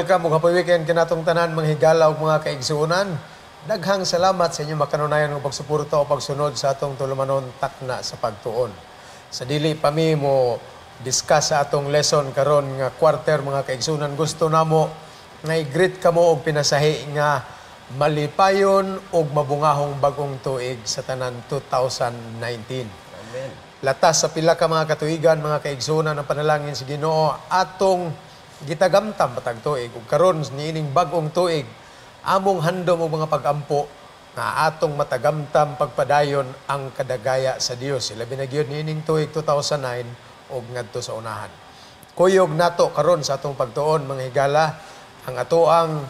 welcome ug happy weekend kinatong tanan mga higala ug mga kaigsuonan. Daghang salamat sa inyong makanunayan ug pagsuporta o pagsunod sa atong tulumanon takna sa pagtuon. Sa dili pa mi mo discuss sa atong lesson karon nga quarter mga kaigsuonan, gusto namo nga i-greet kamo og pinasahi nga malipayon ug mabungahong bagong tuig sa tanan 2019. Amen. Latas sa pila ka mga katuigan mga kaigsuonan ang panalangin sa Ginoo atong gitagamtam patag tuig ug karon niining bagong tuig among handom og mga pag-ampo nga atong matagamtam pagpadayon ang kadagaya sa Dios. Labi na gyud niining tuig 2009 ug ngadto sa unahan. Kuyog nato karon sa atong pagtuon mga higala ang atoang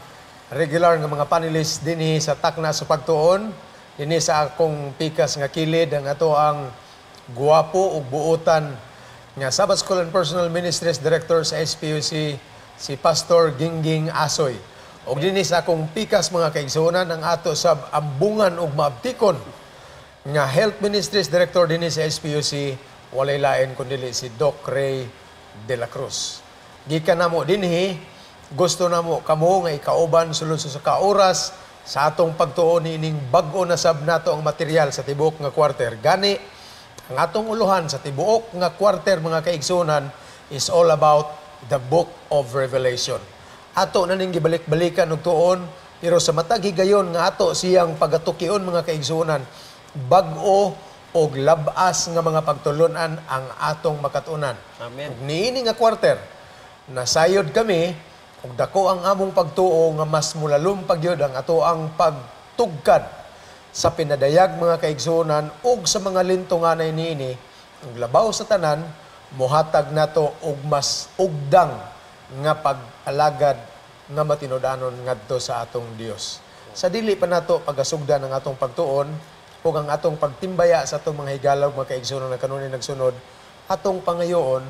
regular nga mga panelists dinhi sa takna sa pagtuon. Dinhi sa akong pikas nga kilid ang atoang guwapo ug buotan nga Sabbath School and Personal Ministries Director sa SPUC, si Pastor Gingging Asoy. Og dinhi sa akong pikas mga kaigsuonan ang ato sab ambungan ug maabtikon nga Health Ministries Director dinhi sa SPUC, walay lain kundi si Doc Ray de la Cruz. Gikan namo dinhi, gusto namo kamo nga ikauban sulod sa kaoras sa atong pagtuon ining bag-o na sab nato ang material sa tibuok nga quarter. Gani ang atong uluhan sa tibuok nga quarter mga kaigsuonan is all about the Book of Revelation. Ato na ning gibalik-balikan og tuon, pero sa matag higayon nga ato siyang pagatukion mga kaigsuonan, bag-o og labas nga mga pagtulunan ang atong makatunan. Amen. Ug niini nga quarter, nasayod kami ug dako ang among pagtuo nga mas mulalum pagyud ang ato ang pagtugkad sa pinadayag mga kaigsuonan ug sa mga lintunganay niini. Ang labaw sa tanan mohatag nato og mas ugdang nga pag-alagad nga matinud-anon ngadto sa atong Dios. Sa dili pa nato pagasugdan ang atong pagtuon ug ang atong pagtimbaya sa atong mga higala ug mga kaigsuonan nga kanunay nagsunod, atong pangayoon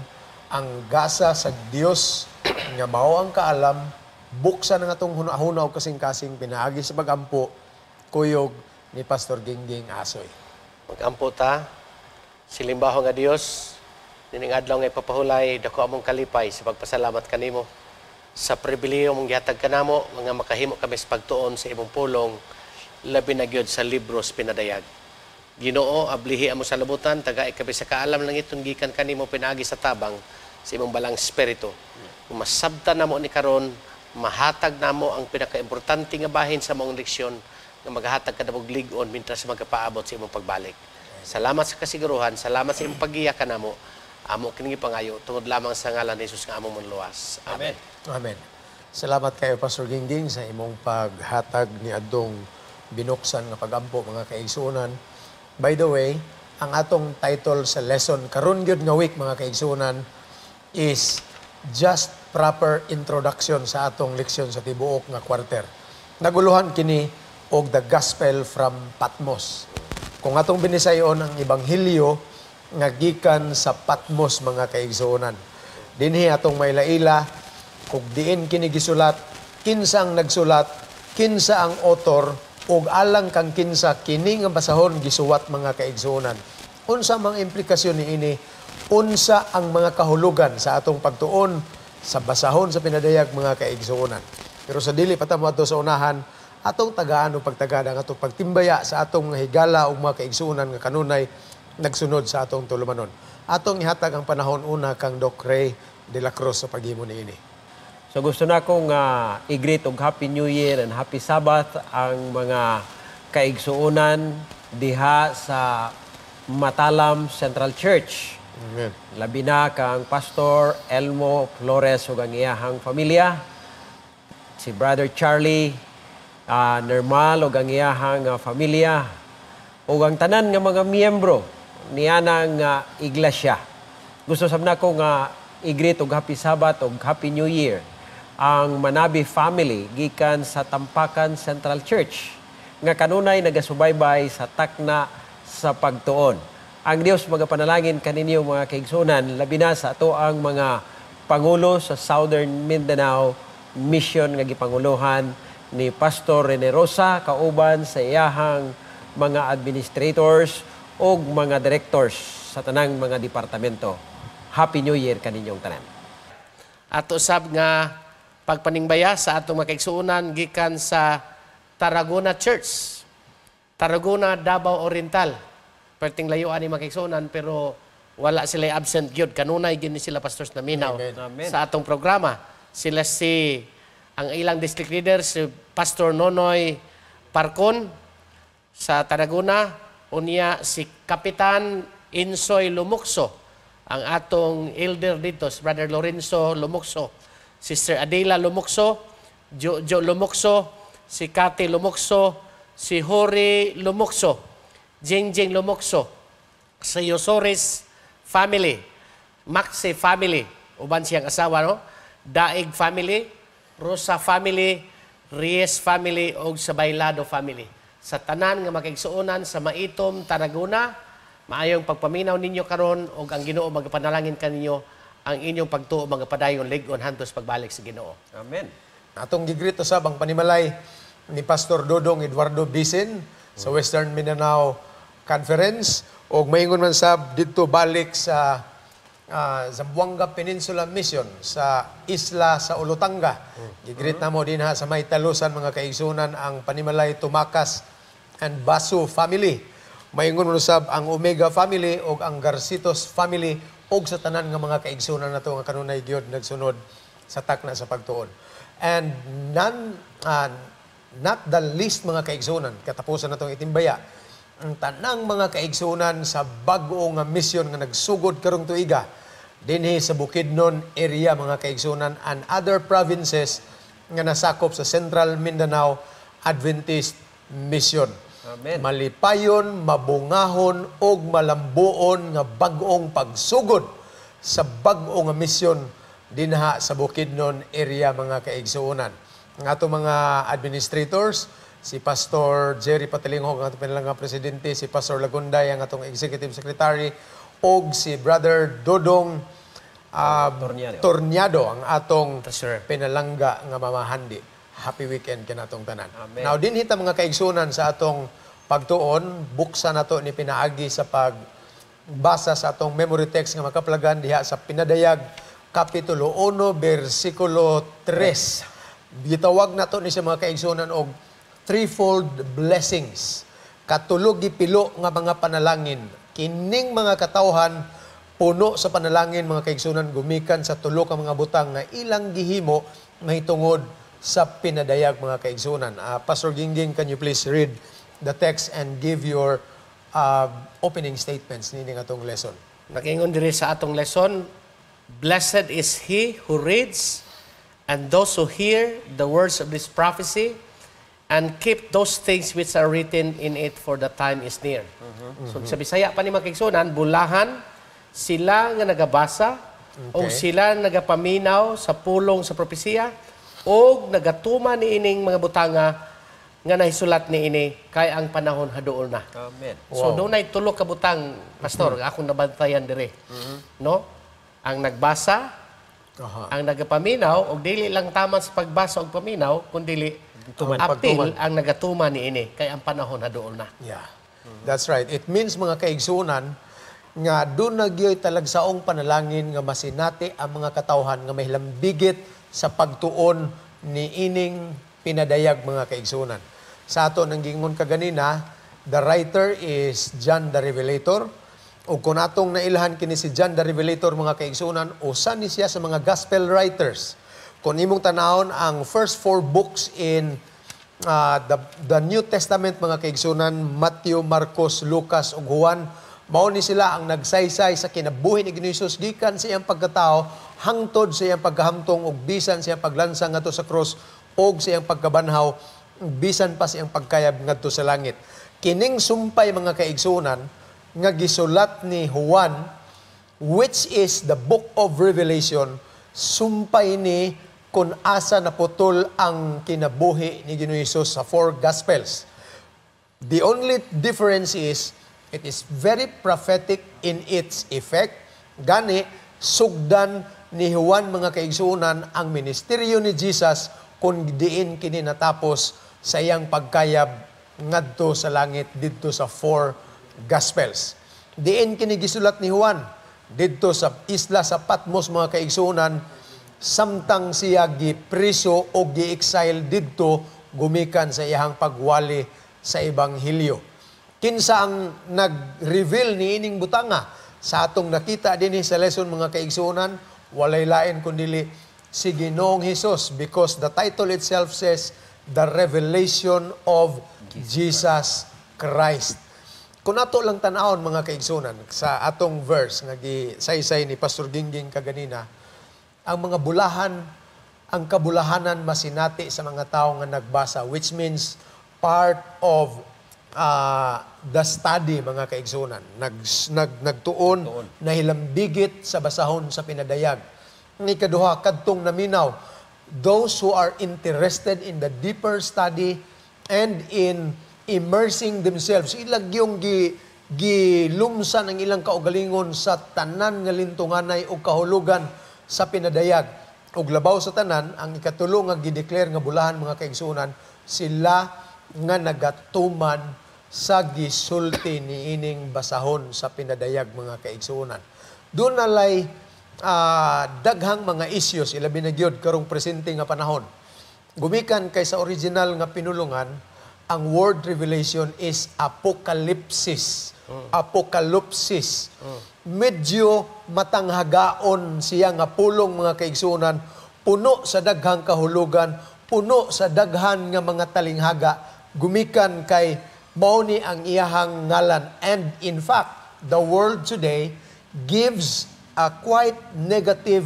ang gasa sa Dios nga mao ang kaalam, buksan ang atong hunahuna ug kasing-kasing pinaagi sa pagampo kuyog ni Pastor Gingging Asoy. Mag-ampo ta, silimbaho nga Dios, nining adlaw nga ipapahulay, dako among kalipay sa pagpasalamat kanimo sa pribilehiyo mong gihatag kanamo nga makahimo kami sa pagtuon sa imong pulong, labi na gyud sa libros pinadayag. Ginoo, ablihi amo sa labutan, tagay kami sa kaalam lang itong gikan kanimo pinaagi sa tabang sa imong balang espiritu. Kung masabtan namo ni karon, mahatag namo ang pinakaimportante nga bahin sa mong leksyon nga maghatag ka na lig-on mintras magkapaabot sa imong pagbalik. Salamat sa kasiguruhan, salamat sa imong paggiya kanamo. Amo kining pangayo tungod lamang sa ngalan ni Jesus nga among manluwas. Amen. Amen. Salamat kayo Pastor Gingging sa imong paghatag ni adtong binuksan nga pagampo mga kaigsuonan. By the way, ang atong title sa lesson karon gyud nga week mga kaigsuonan is Just Proper Introduction sa atong leksyon sa tibuok nga quarter. Naguluhan kini og the Gospel from Patmos. Kung atong binisayon ang Ebanghelyo nga gikan sa Patmos mga kaigsuonan. Dinhi atong maylaila kung diin kini gisulat, kinsa ang nagsulat, kinsa ang author, ug alang kang kinsa kini nga basahon gisuwat mga kaigsuonan. Unsa mang implikasyon niini, unsa ang mga kahulugan sa atong pagtuon sa basahon sa pinadayag mga kaigsuonan. Pero sa dili pa ta moadto sa unahan, atong tagaan o pagtagada ang atong pagtimbaya sa atong mga higala ug mga kaigsuonan nga kanunay nagsunod sa atong tulumanon. Atong ihatag ang panahon una kang Doc Ray de la Cruz sa paghimo niini. So gusto na akong i-greet og Happy New Year and Happy Sabbath ang mga kaigsuonan diha sa Matalam Central Church. Amen. Labi na kang Pastor Elmo Flores ug ang iyahang pamilya, si Brother Charlie Normal ug ang iyahang pamilya, ug ang tanan nga mga miyembro niya ng iglesia. Gusto sab na ko nga i-greet og Happy Sabbath ug Happy New Year ang Manabi family gikan sa Tampakan Central Church nga kanunay nagasubaybay sa takna sa pagtuon. Ang Dios magapanalangin kaninyo mga kaigsuonan, labi na sa ato ang mga pangulo sa Southern Mindanao Mission nga gipanguluhan ni Pastor Rene Rosa kauban sa iyahang mga administrators o mga directors sa tanang mga departamento. Happy New Year kaninyong tanan. Ato sab nga pagpaningbaya sa atong mga kaigsuonan gikan sa Tarragona Church. Tarragona, Davao Oriental. Perting layuan ni mga kaigsuonan pero wala sila absent gyud. Kanunay gini sila pastors na minaw Amen. sa atong programa. Sila ang ilang district leader si Pastor Nonoy Parcon sa Tarragona, unya si Kapitan Insoy Lumukso, ang atong elder dito, si Brother Lorenzo Lumukso, Sister Adela Lumukso, Jojo Lumukso, si Kati Lumukso, si Hori Lumukso, Jengjeng Lumukso, sa Yosores family, Maxi family, uban siyang asawa, no? Daig family, Rosa family, Reyes family, o sa Bailado family. Sa tanan nga makaigsuonan sa Maitom, Tarragona, maayong pagpaminaw ninyo karon og ang Ginoo magapanalangin kaninyo ang inyong pagtuo magapadayon lig-on hantos pagbalik sa Ginoo. Amen. Atong gigrito sa bang panimalay ni Pastor Dodong Eduardo Bisin sa Western Mindanao Conference o maingon man sab dito balik sa Zamboanga Peninsula Mission sa isla sa Olotanga. Gigreet na mo din ha sa may talusan mga kaigsunan ang Panimalay Tumakas and Basu family. Maingon mo sab ang Omega family o ang Garcitos family o sa tanan nga mga kaigsunan na to nga kanunay gyud nagsunod sa takna sa pagtuon. And not the least mga kaigsunan, katapusan na itong itimbaya, ang tanang mga kaigsunan sa bag-o nga mission nga nagsugod karong tuiga dinhi sa Bukidnon area mga kaigsunan and other provinces nga nasakop sa Central Mindanao Adventist Mission. Amen. Malipayon, mabungahon og malambuon nga bag-ong pagsugod sa bag-o nga mission dinha sa Bukidnon area mga kaigsunan. Ang ato mga administrators, si Pastor Jerry Patilingho, ang atong pinalang presidente, si Pastor Lagunday, ang atong executive secretary, o si Brother Dodong Torniado, ang atong Sir. pinalangga nga mamahandi. Happy weekend kinatong tanan. Amen. Now, din hita mga kaigsunan sa atong pagtuon, buksan nato ni pinaagi sa pagbasa sa atong memory text nga makaplagan diha sa Pinadayag, Kapitulo 1, versikulo 3. Gitawag nato ni sa mga kaigsunan og threefold blessings. Katulog gipilo nga mga panalangin. Kining mga katawhan puno sa panalangin mga kaigsunan gumikan sa tulo ka mga butang nga ilang gihimo mahitungod sa Pinadayag mga kaigsunan. Pastor Gingging, can you please read the text and give your opening statements nini nga atong lesson? Nakingon diri sa atong lesson, blessed is he who reads and those who hear the words of this prophecy and keep those things which are written in it, for the time is near. So sa Bisaya pa ni makigsunan, bulahan sila nga nagabasa o sila nagapaminaw sa pulong sa propesiya o nagatuma ni ining mga butanga nga nahisulat ni ini kay ang panahon haduol na. Amen. So doon ay tulo ka butang, pastor, akong nabantayan dire. No? Ang nagbasa, ang nagapaminaw, o dili lang tama sa pagbasa o paminaw, kundi apil ang nagatuma ni ini kay ang panahon haduol na. Yeah. That's right. It means mga kaigsunan nga doon nagyoy talagsaong panalangin nga masinati ang mga katawhan nga mahilambigit sa pagtuon ni ining Pinadayag mga kaigsunan. Sa ato nang gingon kaganina, the writer is John the Revelator. O kung atong nailhan kini si John the Revelator mga kaigsunan, usa ni siya sa mga gospel writers. Kung imong tanawon ang first 4 books in the New Testament mga kaigsunan, Matthew, Marcos, Lucas ug Juan, mao ni sila ang nagsaysay sa kinabuhi ni Ginoong gikan sa iyang pagkatao hangtod sa iyang pagkahamtong ug bisan sa iyang paglansang ngadto sa krus og sa iyang pagkabanhaw bisan pa sa iyang pagkayab ngadto sa langit. Kining sumpay mga kaigsunan nga gisulat ni Juan, which is the book of Revelation, sumpay ni kung asa naputol ang kinabuhi ni Ginoong Hesus sa 4 Gospels. The only difference is it is very prophetic in its effect. Gani, sugdan ni Juan mga kaigsunan ang ministeryo ni Jesus kung diin kini natapos sa iyang pagkayab ngadto sa langit didto sa 4 Gospels. Diin kini gisulat ni Juan didto sa isla sa Patmos mga kaigsunan samtang siya gipriso o gi-exile didto gumikan sa iyang pagwali sa ebanghelyo. Kinsa ang nag-reveal ni ining butanga sa atong nakita dinhi sa lesson mga kaigsuonan, walay lain kundi si Ginoong Hesus, because the title itself says the revelation of Jesus Christ. Kung nato lang tanawon mga kaigsunan sa atong verse nga gisaysay ni Pastor Gingging kaganina, ang mga bulahan, ang kabulahanan masinati sa mga tao nga nagbasa, which means part of the study mga kaigsunan. Nagtuon, nahilambigit sa basahon sa pinadayag. Ni kaduha, kadtong naminaw, those who are interested in the deeper study and in immersing themselves, ilag yung gilumsan ang ilang kaugalingon sa tanan nga lintunganay o kahulugan sa pinadayag. Ug labaw sa tanan, ang ikatulo nga gideclare nga bulahan mga kaigsunan, sila nga nagatuman sa gisulti ni ining basahon sa pinadayag mga kaigsunan. Doon nalay daghang mga issues ilabi na gyud karong presente nga panahon. Gumikan kay sa original nga pinulungan, ang word revelation is apokalipsis. Apokalipsis. Medyo matanghagaon siya nga pulong mga kaigsunan, puno sa daghang kahulugan, puno sa daghan nga mga talinghaga, gumikan kay mao ni ang iyahang ngalan. And in fact, the world today gives a quite negative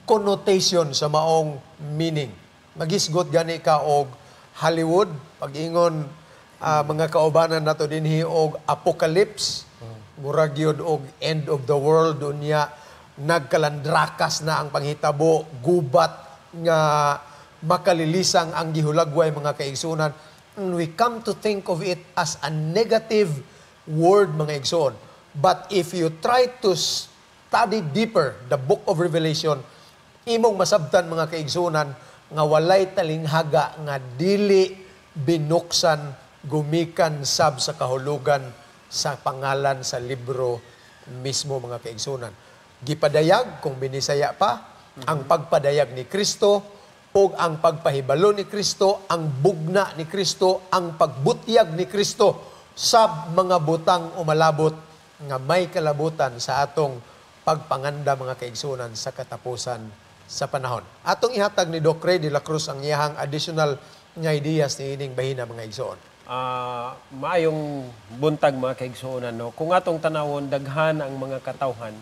connotation sa maong meaning. Magisgot gani ka og Hollywood, pag-ingon mga kaubanan nato dinhi og apocalypse, murag yun og end of the world, unya nagkalandrakas na ang panghitabo, gubat nga makalilisang ang gihulagway mga kaigsunan. And we come to think of it as a negative word mga igsoon. But if you try to study deeper the book of Revelation, imong masabtan mga kaigsunan nga walay talinghaga nga dili binuksan gumikan sab sa kahulugan sa pangalan sa libro mismo mga kaigsunan. Gipadayag kung binisaya pa ang pagpadayag ni Kristo o ang pagpahibalo ni Kristo, ang bugna ni Kristo, ang pagbutyag ni Kristo sa mga butang umalabot nga may kalabutan sa atong pagpanganda mga kaigsunan sa katapusan sa panahon. Atong ihatag ni Doc Ray de la Cruz ang iyahang additional nga ideas ni ining bahina mga igsoon. Maayong buntag mga kaigsuonan, no? Kung atong tanawon, daghan ang mga katawhan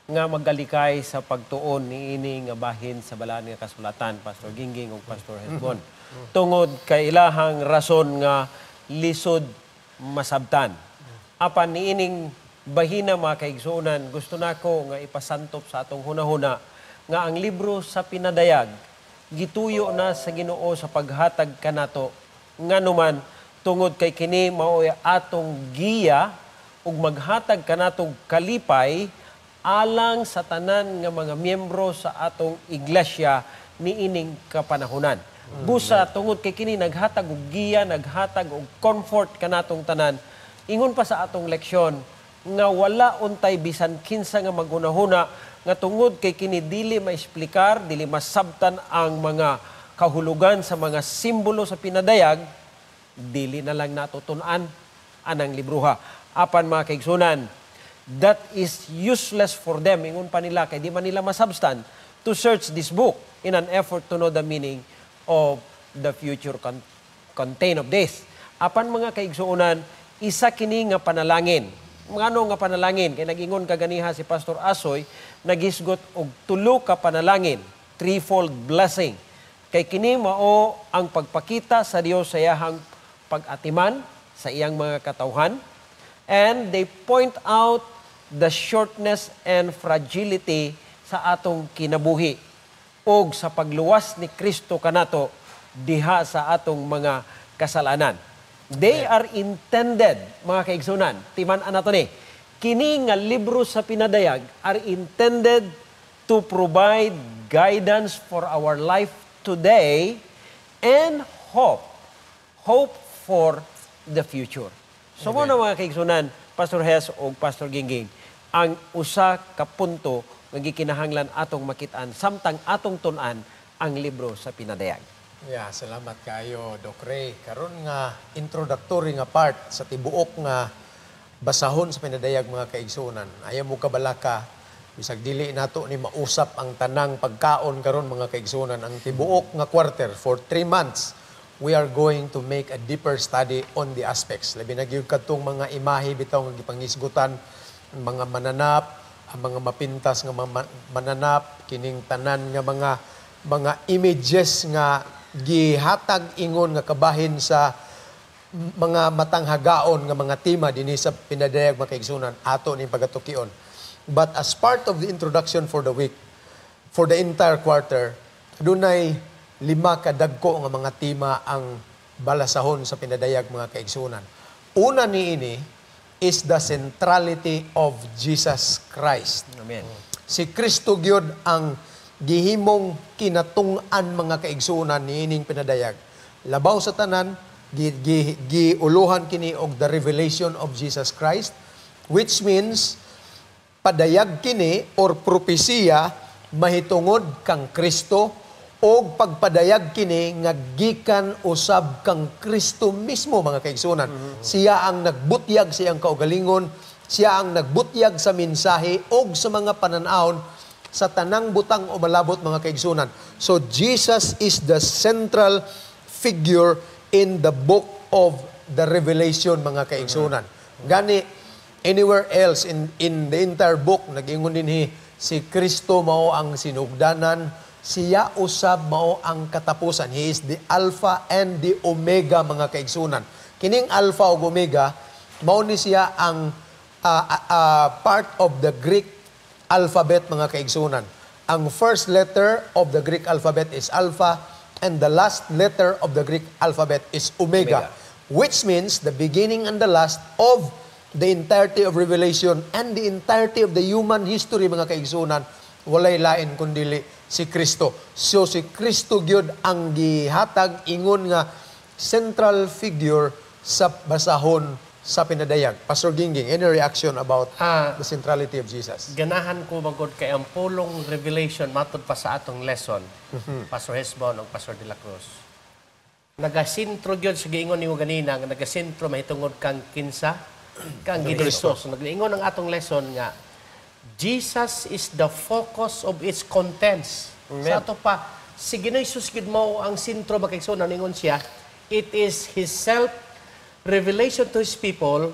nga magalikay sa pagtuon ni ini nga bahin sa balaan nga kasulatan, Pastor Gingging o Pastor Hesbon. Tungod kay ilahang rason nga lisod masabtan. Apan ni ining bahina mga kaigsuonan, gusto nako nga ipasantop sa atong hunahuna nga ang libro sa pinadayag gituyo na sa Ginoo sa paghatag kanato nga numan tungod kay kini mao atong giya ug maghatag kanatong kalipay alang sa tanan nga mga miyembro sa atong iglesia niining kapanahunan. Busa tungod kay kini naghatag og giya, naghatag og comfort kanatong tanan. Ingon pa sa atong leksyon nga wala untay bisan kinsa nga magunahuna nga tungod kay kini dili maesplikar, dili masabtan ang mga kahulugan sa mga simbolo sa pinadayag, dili na lang natutun-an anang libruha. Apan mga kaigsunan, that is useless for them. Ingon pa nila, kay di man nila masabstan to search this book in an effort to know the meaning of the future content of this. Apan mga kaigsunan, isa kini nga panalangin. Ngano nga panalangin? Kay nag-ingon kaganiha si Pastor Asoy, nagisgot og tulo ka panalangin, threefold blessing. Kay kini mao ang pagpakita sa Dios sa iyang pag-atiman sa iyang mga katawhan. And they point out the shortness and fragility sa atong kinabuhi og sa pagluwas ni Kristo kanato diha sa atong mga kasalanan. They are intended, mga kaigsunan, timan nato ni, kini nga libro sa pinadayag are intended to provide guidance for our life today and hope for the future. So mo na mga kaigsunan, Pastor Hes o Pastor Gingging, ang usa ka punto nga gikinahanglan atong makitaan samtang atong tun-an ang libro sa pinadayag. Yeah, salamat kayo, Doc Ray. Karon nga introductory nga part sa tibuok nga basahon sa pinadayag mga kaigsunan. Ayaw mo kabalaka, bisag dili nato ni mausap ang tanang pagkaon karon mga kaigsunan. Ang tibuok nga quarter for 3 months, we are going to make a deeper study on the aspects. Labi na gyud kadtong mga imahe bitaw nga gipangisgutan, ang mga mananap, ang mga mapintas nga mga mananap, kining tanan nga mga images nga gihatag ingon nga kabahin sa mga matanghagaon nga mga tema dinhi sa pinadayag mga kaigsunan ato ning pagatukion. But as part of the introduction for the week, for the entire quarter, dunay 5 kadagko nga mga tema ang balasahon sa pinadayag mga kaigsunan. Una niini is the centrality of Jesus Christ. Amen. Si Kristo gyud ang gihimong kinatung-an mga kaigsunan niining pinadayag. Labaw sa tanan, giuluhan kini og the revelation of Jesus Christ, which means padayag kini or propesiya mahitungod kang Kristo o pagpadayag kini nga gikan usab kang Kristo mismo mga kaigsunan. Siya ang nagbutyag sa iyang kaugalingon, siya ang nagbutyag sa mensahe og sa mga pananahon sa tanang butang o malabot mga kaigsunan. So Jesus is the central figure in the book of the Revelation mga kaigsunan. Gani anywhere else in the entire book nag-ingon dinhi si Kristo mao ang sinugdanan, siya usab mao ang katapusan. He is the Alpha and the Omega mga kaigsunan. Kining Alpha ug Omega mao ni siya ang part of the Greek alphabet mga kaigsunan. Ang first letter of the Greek alphabet is Alpha and the last letter of the Greek alphabet is Omega, which means the beginning and the last of the entirety of Revelation and the entirety of the human history mga kaigsunan, walay lain kundili si Kristo. So si Kristo gyud ang gihatag ingon nga central figure sa basahon sa pinadayag. Pastor Gingging, any reaction about the centrality of Jesus? Ganahan ko magod kay ang pulong revelation matud pa sa atong lesson, Pastor Hesbon o Pastor De La Cruz. Nagasintro gyud sa giingon nimo ganina nga nagasintro mahitungod kang kinsa kang Ginoong. Nag-ingon ang atong lesson nga Jesus is the focus of its contents. Sa ato pa si Ginoong Hesus gid mao ang sentro makaigsunan ingon siya, it is his self revelation to his people,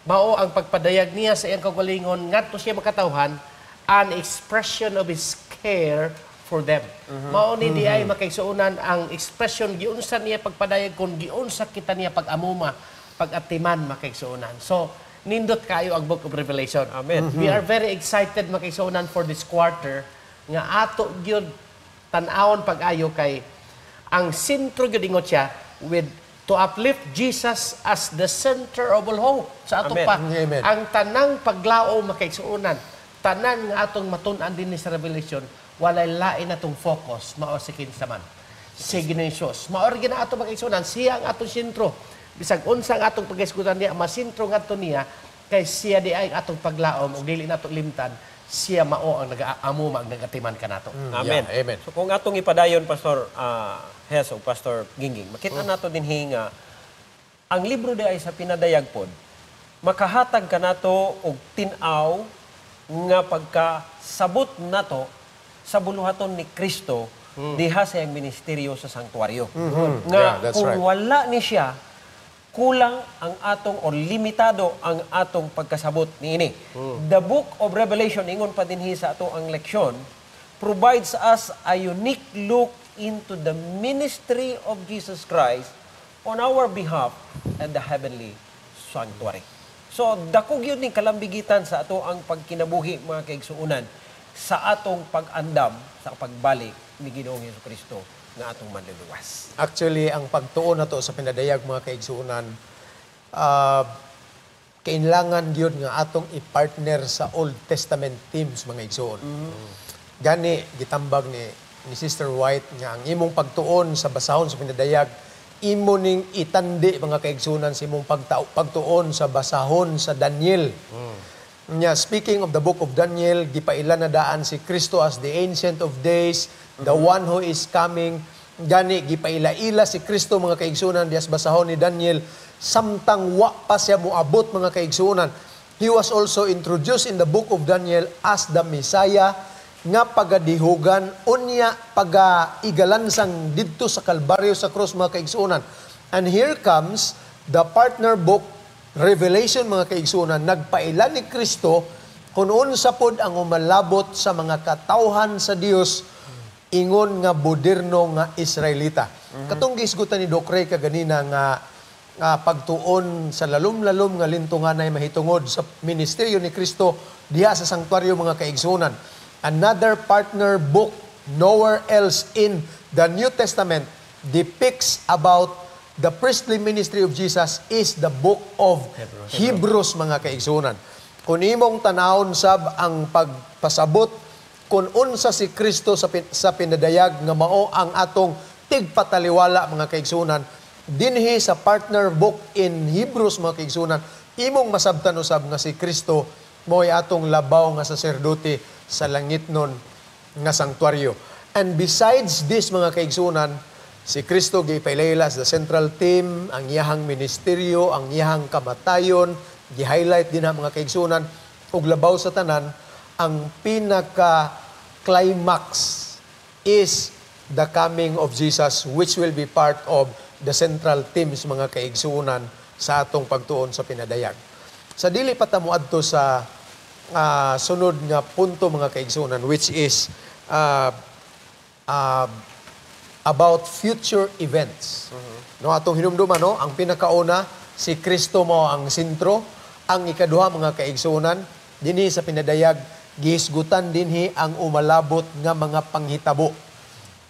mao ang pagpadayag niya sa iyang kaugalingon ngadto siya makatawhan, an expression of his care for them. Mao ni di ay makaigsuonan ang expression giunsa niya pagpadayag kung giunsa kita niya pag-amuma, pag-atiman makaigsuonan. So nindot kayo ang Book of Revelation. Amen. We are very excited makaigsuonan for this quarter nga ato gyud tan-awon pag-ayo kay ang sentro gyud ingon siya with to uplift Jesus as the center of all hope. Sa ato Amen. pa, Amen. ang tanang paglao makaigsuonan, tanan nga atong matun-an din sa Revelation, walay lain atong focus, mao si kinsa man. Si Ginoong Hesus. Mao rin na atong makaigsuonan, siya ang atong sentro. Bisag unsa ang atong pag-isgutan niya, masintro nga ato niya, kay siya di ay atong paglaom, o dili nato limtan, siya mao ang nag-aamuma, ang nagatiman ka nato. Amen. Yeah, amen. So kung atong ipadayon, Pastor Hes o Pastor Gingging, makita nato din nga ang libro di ay sa pinadayag pod, makahatag ka nato og tin-aw nga pagkasabot nato sa buluhaton ni Kristo diha sa iyang ministeryo sa sanktuaryo. Nga Yeah, that's kung right. wala ni siya, kulang ang atong o limitado ang atong pagkasabot niini. The Book of Revelation, ingon pa dinhi sa ato ang leksyon, provides us a unique look into the ministry of Jesus Christ on our behalf at the heavenly sanctuary. So, dako gyud ning kalambigitan sa ato ang pagkinabuhi mga kaigsuonan sa atong pag-andam sa pagbalik ni Ginoong Hesukristo nga atong manluluwas. Actually, ang pagtuon nato sa pinadayag mga kaigsuonan, kailangan gyud nga atong i-partner sa Old Testament themes mga igsuon. Gani gitambag ni Sister White nga ang imong pagtuon sa basahon sa pinadayag, imo ning itandi mga kaigsuonan sa imong pagtuon sa basahon sa Daniel. Nya, speaking of the book of Daniel, gipailan na daan si Kristo as the Ancient of Days, the one who is coming. Gani, gipaila-ila si Kristo, mga kaigsunan, dias basahon ni Daniel, samtang wa pa siya moabot, mga kaigsunan. He was also introduced in the book of Daniel as the Messiah, nga pagadihugan, unya pagaigalan didto sa Kalbaryo sa krus, mga kaigsunan. And here comes the partner book, Revelation, mga kaigsunan, nagpailan ni Kristo kung unsa pod ang umalabot sa mga katawhan sa Dios ingon nga moderno nga Israelita. Katong gisgutan ni Doc Ray kaganina nga pagtuon sa lalom-lalom nga lintungan ay mahitungod sa ministeryo ni Kristo diha sa sanktuaryo, mga kaigsunan. Another partner book nowhere else in the New Testament depicts about the priestly ministry of Jesus is the book of Hebrews, mga kaigsunan. Kung imong tanawon sab ang pagpasabot kung unsa si Kristo sa pinadayag nga mao ang atong tigpataliwala, mga kaigsunan, dinhi sa partner book in Hebrews, mga kaigsunan, imong masabtan usab nga si Kristo mo'y atong labaw nga saserdote sa langitnon nga sanktuaryo. And besides this, mga kaigsunan, si Kristo gipailayla sa central theme, ang iyahang ministeryo, ang iyahang kamatayon, gi-highlight din mga kaigsunan, ug labaw sa tanan, ang pinaka-climax is the coming of Jesus, which will be part of the central themes, mga kaigsunan, sa atong pagtuon sa pinadayag. Sa dili pa ta moadto sa sunod nga punto, mga kaigsunan, which is about future events. No, atong hinumduman, no, ang pinakauna, si Kristo mo ang sentro. Ang ikaduha, mga kaigsunan, dinhi sa pinadayag, gihisgutan dinhi ang umalabot nga mga panghitabo.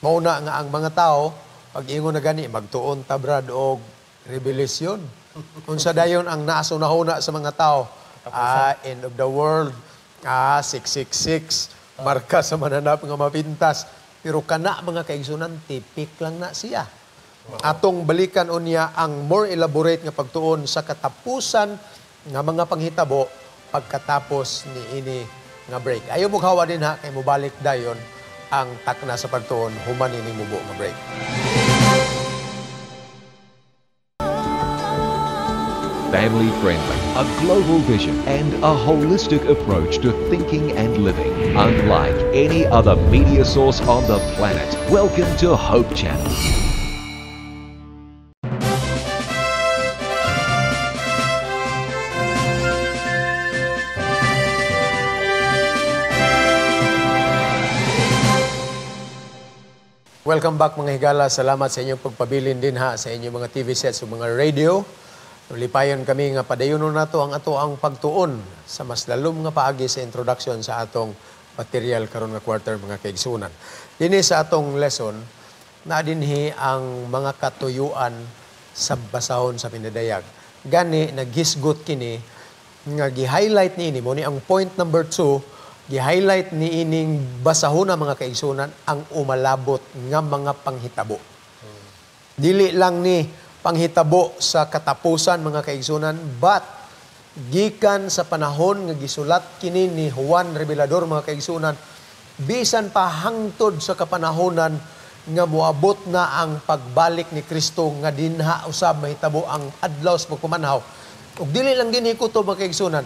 Mauna nga ang mga tao, pag ingon na gani, magtuon tabrad og revelasyon. Unsa dayon ang naasunahuna sa mga tao? End of the world, 666, marka sa mananap nga mapintas. Pero kana, mga kaigsunan, tipik lang na siya. Atong balikan unya ang more elaborate nga pagtuon sa katapusan nga mga panghitabo pagkatapos ni ini nga break. Ayaw mo hawa din, ha, kay mubalik dayon ang takna sa pagtuon human ini mubo nga break. Family friendly, a global vision, and a holistic approach to thinking and living. Unlike any other media source on the planet. Welcome to Hope Channel. Welcome back, mga higala. Salamat sa inyong pagpabilin din, ha, sa inyong mga TV sets o mga radio. Lipayon kami nga padayonon nato ang ato ang pagtuon sa mas lalom nga paagi sa introduction sa atong material karon nga quarter, mga kaigsunan. Dinhi sa atong lesson na dinhi ang mga katuyuan sa basahon sa pinadayag. Gani naghisgot kini nga gi-highlight niini mo ni ang point number 2, gi-highlight ni ining basahon, mga kaigsunan, ang umalabot nga mga panghitabo. Dili lang ni panghitabo sa katapusan, mga kaigsunan, but gikan sa panahon nga gisulat kini ni Juan Revelador, mga kaigsunan, bisan pa hangtod sa kapanahonan nga moabot na ang pagbalik ni Kristo nga dinha usab mahitabo ang adlaw sa pagpumanhaw. Ug dili lang dinhi kuto, mga kaigsunan,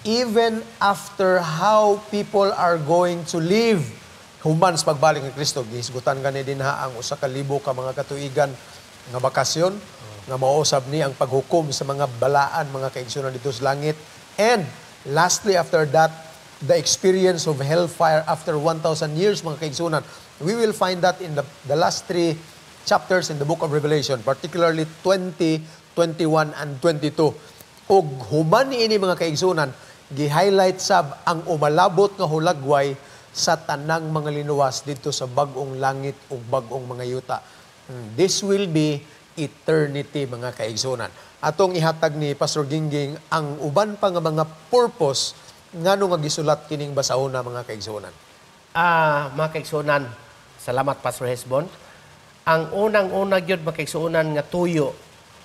even after how people are going to live human sa pagbalik ni Kristo, gihisgutan gani dinha ang 1,000 ka mga katuigan nga bakasyon nga mausab ni ang paghukom sa mga balaan, mga kaigsunan, dito sa langit. And lastly, after that, the experience of hellfire after 1,000 years, mga kaigsunan. We will find that in the last 3 chapters in the book of Revelation, particularly 20, 21, and 22. Og human ini, mga kaigsunan, gi-highlight sab ang umalabot nga hulagway sa tanang mga linuwas dito sa bagong langit ug bagong mga yuta. This will be eternity, mga kaigsunan. Atong ihatag ni Pastor Gingging ang uban pa nga mga purpose ngano nga gisulat kining basahona, mga kaigsunan. Mga kaigsunan, salamat Pastor Hesbon. Ang unang-una gyud, mga kaigsunan, nga tuyo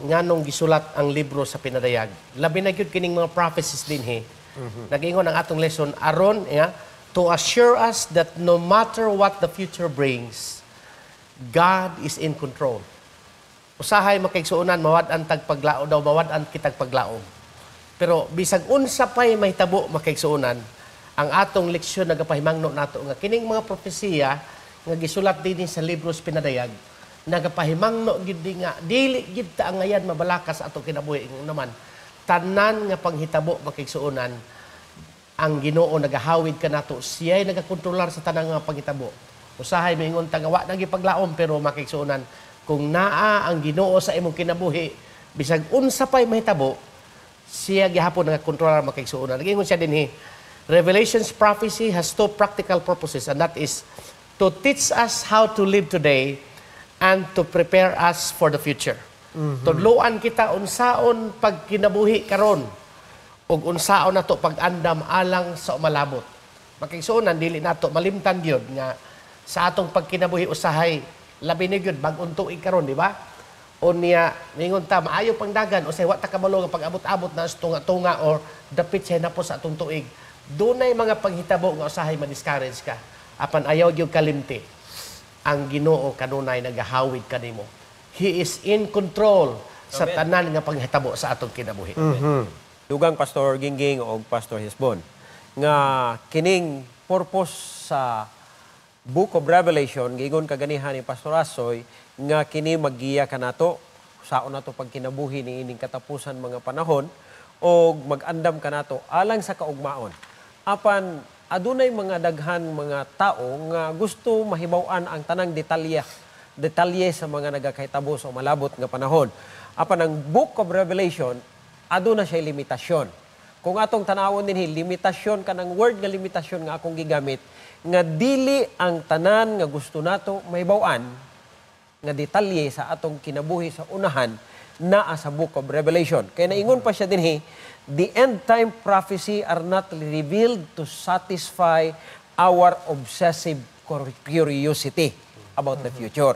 nganong gisulat ang libro sa pinadayag. Labi na gyud kining mga prophecies dinhi Nag-ingon ang atong lesson aron to assure us that no matter what the future brings, God is in control. Usahay makaigsuonan mawad-an tag paglaom daw mawad-an kitag paglaom. Pero bisag unsa pay mahitabo makaigsuonan, ang atong leksyon nagapahimangno nato nga kining mga propesiya nga gisulat dinhi sa libros pinadayag nagapahimangno gid nga dili gid ta ang ngayan mabalakas ato kinabuhi naman tanan nga panghitabo makaigsuonan ang Ginoo nagahawid kanato siya ay nagakontrolar sa tanan nga panghitabo. Usahay mingon ta nga wa nang gipaglaom pero makaigsuonan kung naa ang Ginoo sa imong kinabuhi bisag unsa pay mahitabo siya gihapon nagakontrolar makaigsuonan. Nagingon siya dinhi Revelation's prophecy has two practical purposes, and that is to teach us how to live today and to prepare us for the future. Tudloan kita unsaon pag kinabuhi karon ug unsaon nato pag-andam alang sa umalabot. Makigsuonan dili nato malimtan gyud nga sa atong pagkinabuhi usahay labi ni gyud bag-ong tuig karon, di ba? Unya mingon ta maayo pang dagan usay wa ta kabalo nga pag-abot-abot na tunga-tunga or dapit siya na po sa atong tuig. Dunay mga panghitabo nga usahay ma-discourage ka. Apan ayaw gyud kalimti. Ang Ginoo kanunay nagahawid kanimo. He is in control sa tanan nga panghitabo sa atong kinabuhi. Dugang Pastor Gingging o Pastor Hisbon nga kining purpose sa Book of Revelation giingon kaganihan ni Pastor Asoy nga kini maggiya kanato saon nato pag kinabuhi ni ining katapusan mga panahon o mag-andam kanato alang sa kaugmaon. Apan adunay mga daghan mga tao nga gusto mahibaw-an ang tanang detalye sa mga nagakahitabo sa malabot nga panahon. Apan ang Book of Revelation aduna siya limitasyon. Kung atong tanawon dinhi limitasyon kanang word nga limitasyon nga akong gigamit nga dili ang tanan nga gusto nato mahibaw-an nga detalye sa atong kinabuhi sa unahan naa sa Book of Revelation. Kaya naingon pa siya dinhi, the end time prophecy are not revealed to satisfy our obsessive curiosity about the future.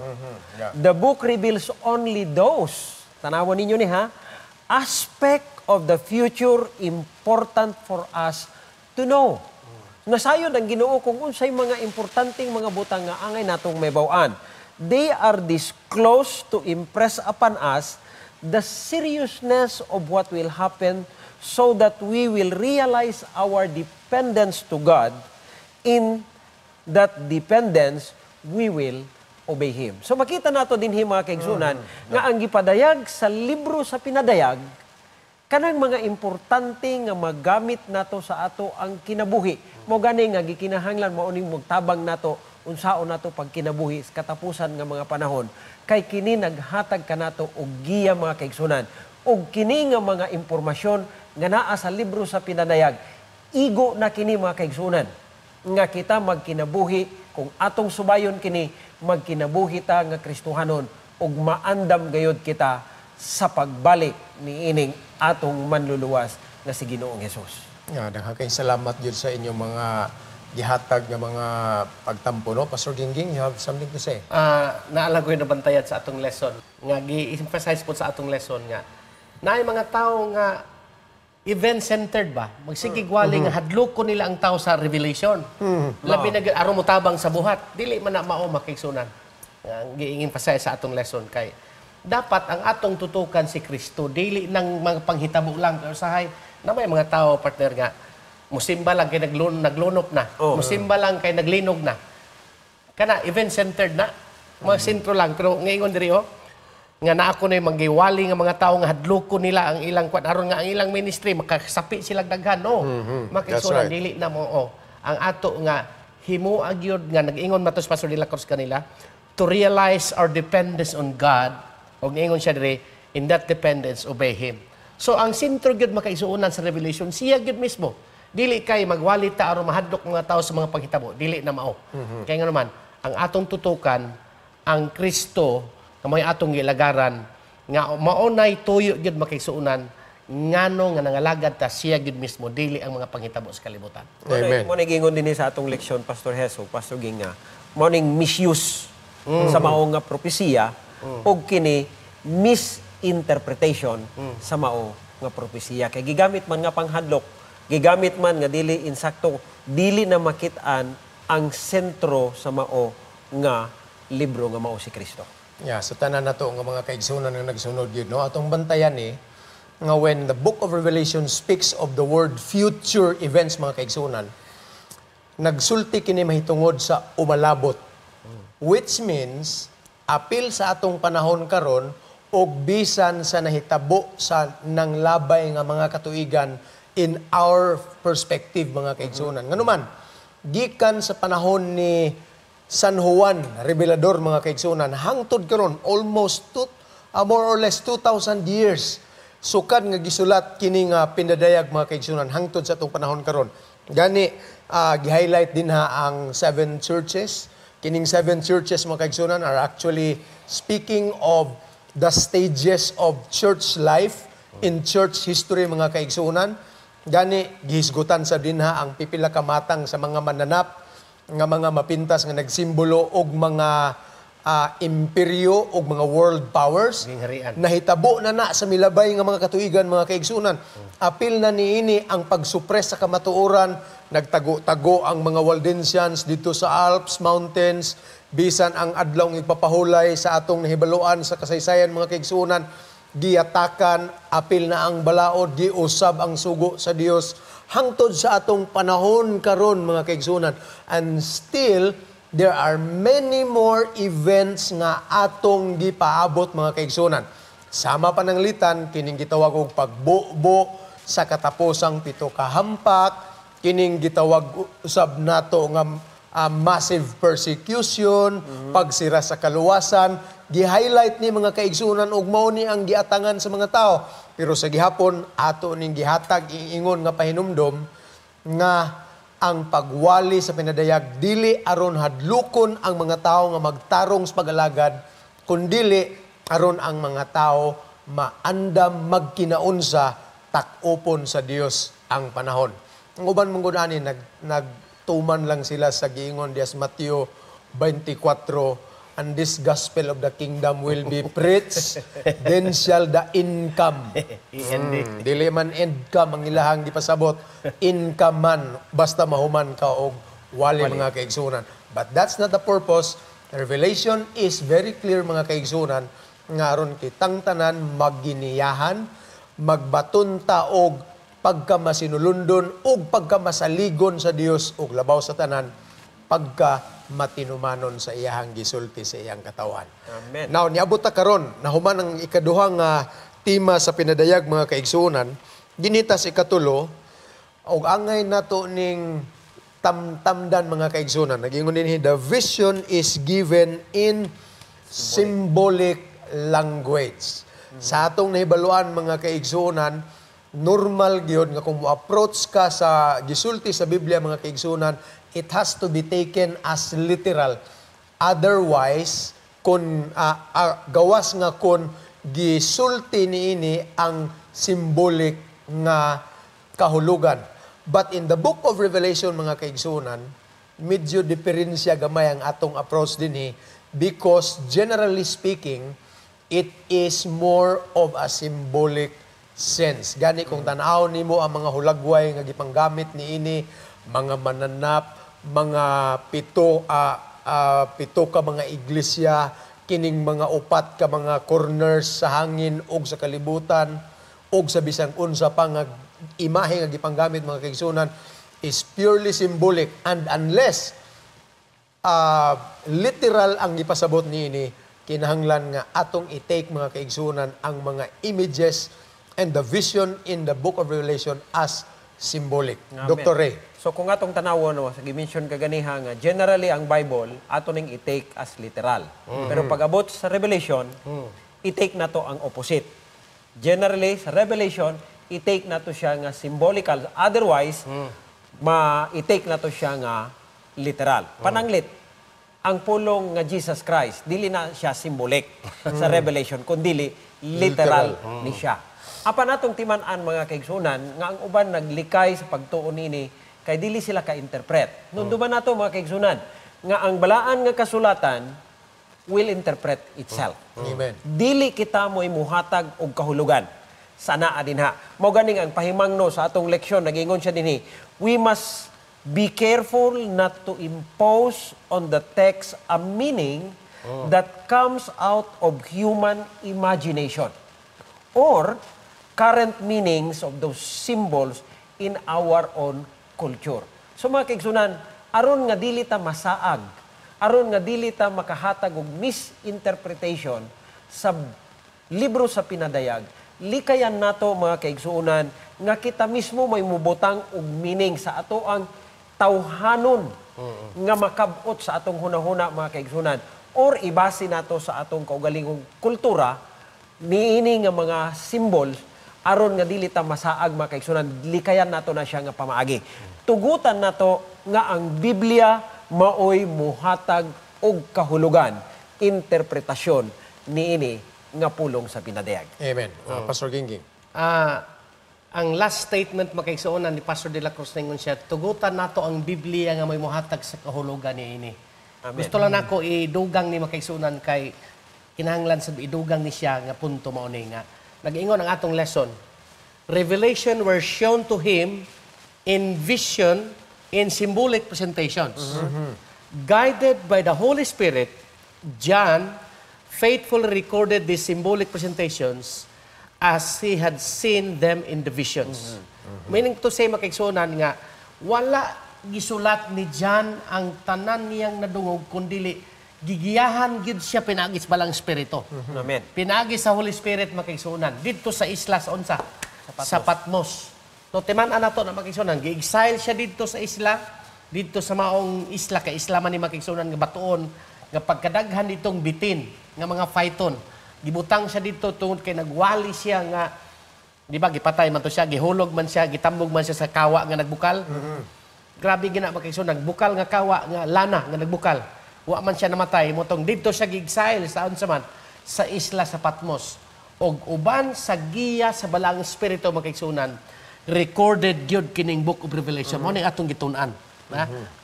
The book reveals only those, tanawon ninyo ni aspect of the future important for us to know. Nasayod ang Ginoo kung unsay mga importanteng mga butang nga angay natong mahibaw-an. They are disclosed to impress upon us the seriousness of what will happen so that we will realize our dependence to God. In that dependence, we will obey Him. So makita nato din mga kaigsunan nga ang gipadayag sa libro sa pinadayag kanang mga importante nga magamit nato sa ato ang kinabuhi. Mo gani nga gikinahanglan mao ning magtabang nato unsaon nato pag kinabuhi sa katapusan nga mga panahon kay kini naghatag kanato og giya mga kaigsunan og kini nga mga impormasyon nga naa sa libro sa pinadayag igo na kini mga kaigsunan nga kita magkinabuhi kung atong subayon kini magkinabuhi ta nga Kristohanon ug maandam gayud kita sa pagbalik ni ining atong manluluwas nga si Ginoong Hesus. Daghang salamat gyud sa inyong mga gihatag nga mga pagtampo, no? Pastor Gingging, you have something to say? Naalala ko yung nabantayat sa atong lesson. Nga, gi-emphasize po sa atong lesson nga. Naay mga tao nga event-centered ba? Magsigigwali nga hadlok ko nila ang tao sa revelation. Labi na aron mo tabang sa buhat. Dili man na mao makigsunan. Gi-emphasize sa atong lesson kay dapat ang atong tutukan si Kristo. Dili nang mga panghitabo lang. Usahay, na may mga tao, partner nga, musimba lang kay naglunop na. Musimba lang kay naglinog na. Kana event-centered na. Mga sentro lang. Pero ngayon diri nga na ako na yung magiwali nga mga tao nga hadloko nila ang ilang kwan. Aron nga ang ilang ministry, makasapi silang daghan. Makisunan, right. Dili na mo. Ang ato nga, himuag yun nga, nag-ingon matos Pastor De La Cruz kanila, to realize our dependence on God, o ngayon siya diri, in that dependence, obey Him. So, ang sentro yun makaisuunan sa Revelation, siya yun mismo. Dili kay magwali ta aron mahadlok mga tao sa mga paghitabo. Dili na mao. Kaya nga naman, ang atong tutukan, ang Kristo, na may atong gilagaran, nga maunay tuyo yun makaisuunan, ngano nga nangalagad ta siya yun mismo, dili ang mga panghitabo sa kalibutan. Amen. Mo nagingon din sa atong leksyon, Pastor Heso, Pastor Ginga, mo ning misuse sa mao nga propesiya, o kini misinterpretation sa mao nga propesiya. Kay gigamit man nga panghadlok gigamit man nga dili insakto, dili na makit-an ang sentro sa mao nga libro nga mao si Kristo. Yeah, so tanan na to nga mga kaigsunan nga nagsunod yun, no? Atong bantayan nga when the book of Revelation speaks of the word future events, mga kaigsunan, nagsulti kini mahitungod sa umalabot. Which means, apil sa atong panahon karon og bisan sa nahitabo sa nanglabay nga mga katuigan in our perspective, mga kaigsunan. Nganuman, gikan sa panahon ni San Juan, Revelador, mga kaigsunan, hangtod karon almost more or less 2,000 years. Sukad nga gisulat kini nga pindadayag, mga kaigsunan, hangtod sa atong panahon karon. Gani, gi-highlight din ang 7 churches. Kining 7 churches, mga kaigsunan, are actually speaking of the stages of church life in church history, mga kaigsunan. Gani, gihisgutan sa dinha ang pipila ka matang sa mga mananap, nga mga mapintas nga nagsimbolo og mga imperyo og mga world powers. Gingharian. Nahitabo na sa milabay nga mga katuigan, mga kaigsunan. Apil na niini ang pagsupres sa kamatuoran. Nagtago-tago ang mga Waldensians dito sa Alps Mountains, bisan ang adlaw ng ipapahulay sa atong nahibaluan sa kasaysayan, mga kaigsunan. Giatakan, apil na ang balaod, giusab ang sugo sa Dios hangtod sa atong panahon karon, mga kaigsunan. And still, there are many more events nga atong gipaabot, mga kaigsunan. Sama pananglitan, kining gitawag og pagbubo sa katapusang 7 ka hampak, kining gitawag usab nato nga massive persecution, pagsira sa kaluwasan. Gi-highlight ni mga kaigsunan og mao ni ang giatangan sa mga tao. Pero sa gihapon, ato ning gihatag iingon nga pahinumdom nga ang pagwali sa pinadayag dili aron hadlukon ang mga tao nga magtarong sa pag-alagad, kundili aron ang mga tao maandam magkinaunsa tak-upon sa Dios ang panahon. Ang uban mong gunani, nagtuman lang sila sa giingon dias Mateo 24, and this gospel of the kingdom will be preached, then shall the income. Dili man income ang ilahang gipasabot, income man, basta mahuman ka og wali, mga kaigsunan. But that's not the purpose. Revelation is very clear, mga kaigsunan, nga aron kitang tanan magginiyahan, magbatunta og pagkamasinulundon ug pagkamasaligon sa Dios ug labaw sa tanan pagka matinumanon sa iyahang gisulti sa iyang katawan. Amen. Now, niabot ta karon, nahuman ang ikaduhang tema sa pinadayag, mga kaigsunan, ginita sa ikatulo, og angay nato ning tamtamdan, mga kaigsunan. Nagingon din, the vision is given in symbolic language. Sa atong nahibaluan, mga kaigsunan, normal gyud nga kung mo-approach ka sa gisulti sa Biblia, mga kaigsunan, it has to be taken as literal. Otherwise, kung gawas nga kung gisulti niini ang symbolic nga kahulugan. But in the book of Revelation, mga kaigsunan, medyo diferensya gamay ang atong approach dinhi, because generally speaking, it is more of a symbolic sense. Gani kung tanaw nimo ang mga hulagway nga gipanggamit niini, mga mananap, mga pito ka mga iglesia, kining mga upat ka mga corners sa hangin ug sa kalibutan ug sa bisang unsa pa nga imahe nga gipanggamit, mga kaigsunan, is purely symbolic. And unless literal ang gipasabot niini, kinahanglan nga atong i-take, mga kaigsunan, ang mga images and the vision in the book of Revelation as symbolic. Amen. Dr. Ray. So kung atong tanawon, sa gi-mention kaganiha nga generally ang Bible ato ning i-take as literal. Pero pag abot sa Revelation, i-take nato ang opposite. Generally sa Revelation, i-take nato siya nga symbolical. Otherwise, i-take nato siya nga literal. Pananglit, ang pulong nga Jesus Christ, dili na siya symbolic sa Revelation, kundi literal ni siya. Apa natong timan-an, mga kaigsunan, nga ang uban naglikay sa pagtuon nini kay dili sila ka-interpret. Nung duman nato, mga kaigsunan, nga ang balaan nga kasulatan will interpret itself. Amen. Dili kita mo'y muhatag og kahulugan. sanaa dinha. Mao ganing ang pahimangno sa atong leksyon nagingon siya dinhi. We must be careful not to impose on the text a meaning that comes out of human imagination or current meanings of those symbols in our own culture. So mga kaigsunan, aron nga dili ta masaag, aron nga dili ta makahatag og misinterpretation sa libro sa pinadayag, likayan nato mga kaigsunan nga kita mismo may mubutang og meaning sa ato ang tawhanon nga makabot sa atong hunahuna mga kaigsunan or ibase nato sa atong kaugalingong kultura niini nga mga symbols aron nga dili ta masaag mga kaigsunan, likayan nato na siya nga pamaagi. Tugutan nato nga ang Biblia maoy muhatag og kahulugan, interpretasyon niini nga pulong sa pinadayag. Amen. Pastor Gingging. Ang last statement makaigsuonan ni Pastor De La Cruz ningon siya, tugutan nato ang Biblia nga may muhatag sa kahulugan niini. Gusto lang nako idugang ni makaigsuonan kay kinahanglan sa idugang ni siya nga punto mao ni nga nag-ingon ang atong lesson. Revelation were shown to him in vision, in symbolic presentations. Guided by the Holy Spirit, John faithfully recorded these symbolic presentations as he had seen them in the visions. Meaning to say, makaigsunan nga, wala gisulat ni John ang tanan niyang nadungog, kundili gigiyahan gid siya pinagis balang Espiritu. Amen. Pinagis sa Holy Spirit makaigsunan dito sa isla sa unsa? Sa Patmos. No, timan-an nato na makaigsunan, gi-exile siya dito sa isla, dito sa maong isla kay isla man ni makaigsunan nga batuon nga pagkadaghan ditong bitin nga mga phyton. Gibutang siya dito tungod kay nagwali siya nga di ba gipatay man to siya, gihulog man siya, gitambog man siya sa kawa nga nagbukal. Grabe gina makaigsunan, nagbukal nga kawa nga lana nga nagbukal. Wa man siya namatay, motong dito siya gi-exile sa unsa man sa isla sa Patmos. Og uban sa giya sa balang espiritu makaigsunan, recorded gyud kining Book of Revelation. Mao ning atong gitun-an.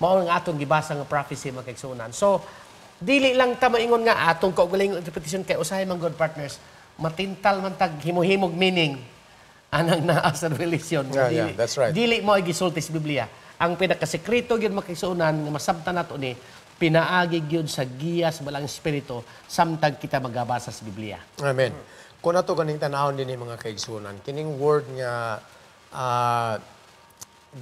Mao nga atong gibasa nga prophecy makaigsunan. So dili lang ta maingon nga atong kaugalingong interpretation kay usahay man good partners, matintal man tag himo-himog meaning anang naa sa Revelation. Yeah, that's right. Dili mo ay gisulti sa Biblia. Ang pinakasekreto gyud makaigsunan nga masabtan nato ni pinaagi gyud sa giya sa balang espiritu samtang kita magabasa sa Biblia. Amen. Kung nato ganing tanahon din mga kaigsunan, kining word nga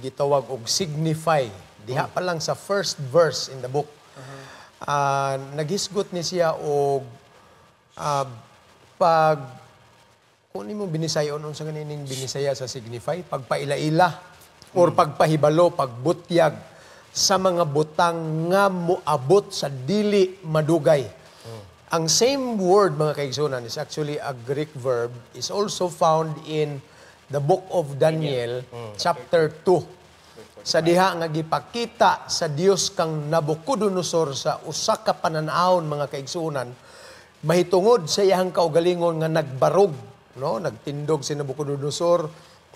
gitawag og signify diha pa lang sa first verse in the book. Nagisgot ni siya og pag kung nimo binisayon unsa ganing binisaya sa signify, pagpaila-ila or pagpahibalo, pagbutyag sa mga butang nga moabot sa dili madugay. Ang same word, mga kaigsunan, is actually a Greek verb, is also found in the book of Daniel, chapter 2. Sa diha nga gipakita sa Dios kang Nabucodonosor sa usa ka panan-awon, mga kaigsunan, mahitungod sa iyang kaugalingon nga nagbarog, no? Nagtindog si Nabucodonosor,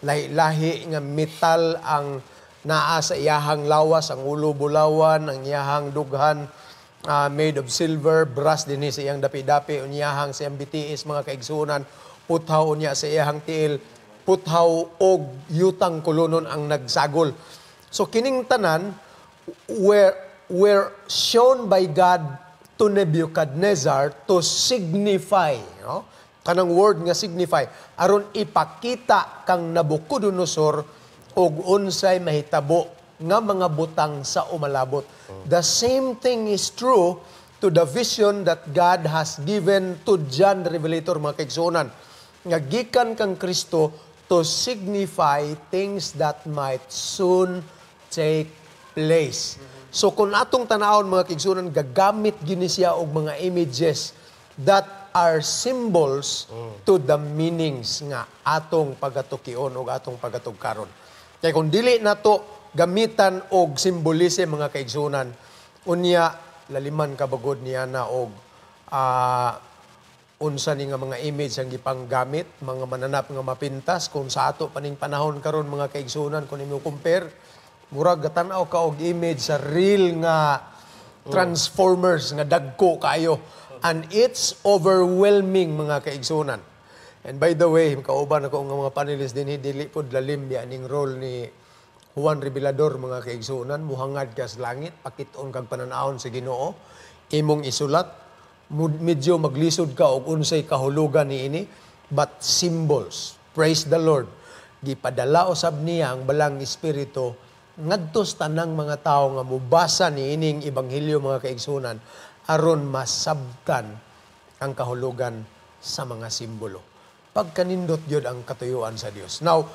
lahi-lahi nga metal ang naa sa iyahang lawas, ang ulo bulawan, ang iyahang dughan, made of silver, brass din sa iyang dapi-dapi, unyahang sa iyang bitiis, mga kaigsunan, puthaw unya sa iyahang tiil, puthaw og yutang kulunon ang nagsagol. So kining tanan were shown by God to Nebuchadnezzar to signify, no? Kanang word nga signify, aron ipakita kang Nabucodonosor og unsay mahitabo nga mga butang sa umalabot. The same thing is true to the vision that God has given to John the Revelator, mga kaigsunan. Nga gikan kang Kristo to signify things that might soon take place. So kung atong tanawon, mga kaigsunan, gagamit gini siya og mga images that are symbols to the meanings nga atong pagatukion o atong pagatugkaron. Kaya kung dili na to gamitan og simbolise, mga kaigsunan, unya laliman kabagod niya na og unsa ni nga mga image ang gipanggamit, mga mananap nga mapintas kung sa ato paning panahon karon, mga kaigsunan, kung imo compare, murag gatan-aw ka og image sa real nga transformers nga dagko kayo, and it's overwhelming, mga kaigsunan. And by the way, kauban ako ng mga panelists din, dili po lalim yan ning role ni Juan Revelador, mga kaigsunan, muhangad ka sa langit, pakiton kag pananahon sa Ginoo, imong isulat, medyo maglisod ka og unsay kahulugan niini, but symbols. Praise the Lord. Gipadala usab niya ang balang espiritu ngadtos tanang mga tao nga mubasa niining ebanghelyo, mga kaigsunan, aron masabtan ang kahulugan sa mga simbolo. Pagkanindot yun ang katuyuan sa Dios. Now,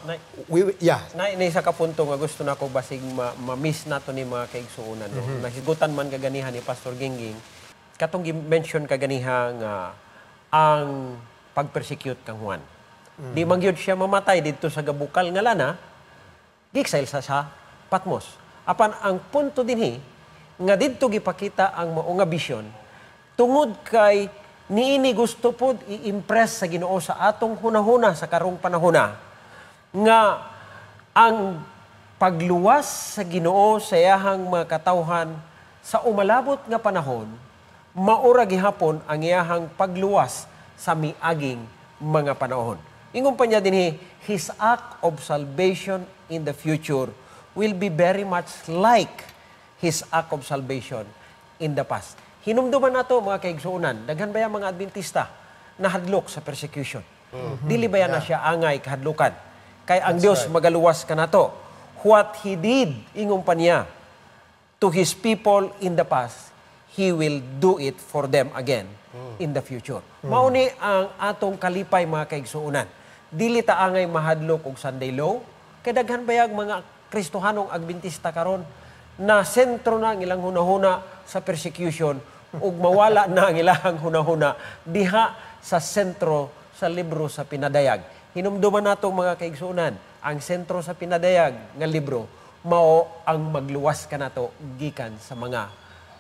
Na isa ka punto nga gusto na ko basig ma-miss nato ni mga kaigsuonan. No? Nahigutan man kaganihan ni Pastor Gingging, katong gi-mention kaganiha nga ang pag-persecute kang Juan. Di mangyod siya mamatay dito sa gabukal nga lana, gi-exile sa Patmos. Apan ang punto dinhi nga didto gipakita ang mao nga vision tungod kay niini gusto pod i-impress sa Ginoo sa atong hunahuna sa karong panahona nga ang pagluwas sa Ginoo sa iyahang mga katawhan sa umalabot nga panahon maura gihapon ang iyahang pagluwas sa miaging mga panahon. Ingon pa niya dinhi, his act of salvation in the future will be very much like his act of salvation in the past. Hinumduman nato mga kaigsuonan, daghan ba mga Adventista nahadlok sa persecution? Dili ba na siya angay kahadlukan? Kay ang Dios magaluwas kanato. What He did, ingon pa niya, to His people in the past, He will do it for them again in the future. Mauni ang atong kalipay mga kaigsuonan. Dili ta angay mahadlok og Sunday law, kay daghan bayag mga Kristohanong Adventista karon na sentro na ang ilang hunahuna sa persecution ug mawala na ang ilang hunahuna diha sa sentro sa libro sa Pinadayag. Hinumduman nato mga kaigsuonan, ang sentro sa Pinadayag nga libro mao ang magluwas kanato gikan sa mga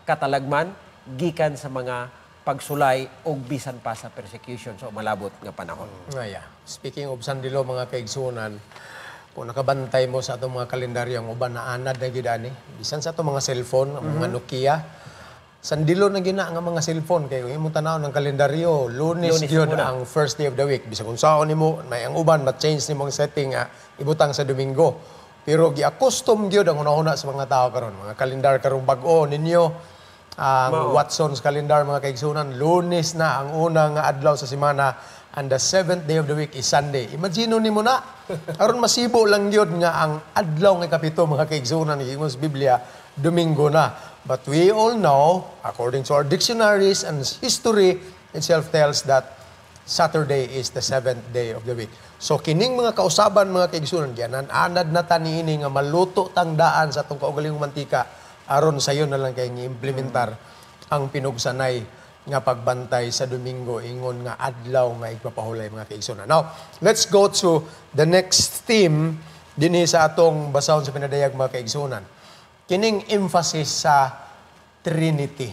katalagman, gikan sa mga pagsulay og bisan pa sa persecution sa umalabot nga panahon. Speaking of Sandilo, mga kaigsuonan, kung nakabantay mo sa atong mga kalendaryo, ang uban na anad na gidani, bisan sa atong mga cellphone, ang mga Nokia, sandilo na gina nga mga cellphone, kayo imong tanaw ng kalendaryo, Lunes yun ang first day of the week. Bisa kung saan nimo, may ang uban, ma-change nimo ang setting, ibutang sa Domingo. Pero gi-accustom gyud ang una-una sa mga tao karon, mga kalendar karong bag-o ninyo, ang Watson's calendar, mga kaigsunan, Lunes na ang unang adlaw sa semana, and the seventh day of the week is Sunday. Imagine nimo na, aron masibo lang yun nga ang adlaw nga kapito, mga kaigsunan, ng Biblia, Domingo na. But we all know, according to our dictionaries and history itself tells that Saturday is the seventh day of the week. So kining mga kausaban, mga kaigsunan, anad na taniini nga maluto tang daan sa atong kaugalingong mantika, aron sayo na lang kay implementar ang pinugsanay nga pagbantay sa Domingo, ingon nga adlaw nga igpapahulay, mga kaigsunan. Now, let's go to the next theme dinhi sa atong basahon sa Pinadayag, mga kaigsunan. Kining emphasis sa Trinity.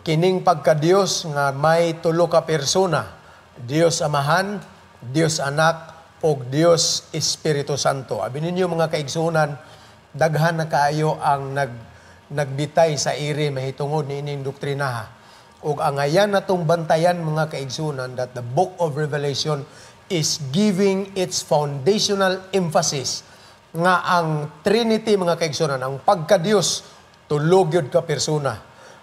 Kining pagka-Dios nga may tulo ka persona, Dios Amahan, Dios Anak, o Dios Espiritu Santo. Abi ninyo, mga kaigsunan, daghan na kaayo ang nagbitay sa iri mahitungod ni ining doktrinaha. Ug ang ayan natong bantayan, mga kaigsunan, that the book of Revelation is giving its foundational emphasis nga ang Trinity, mga kaigsunan, ang pagka-Dios, tulog yun ka persona.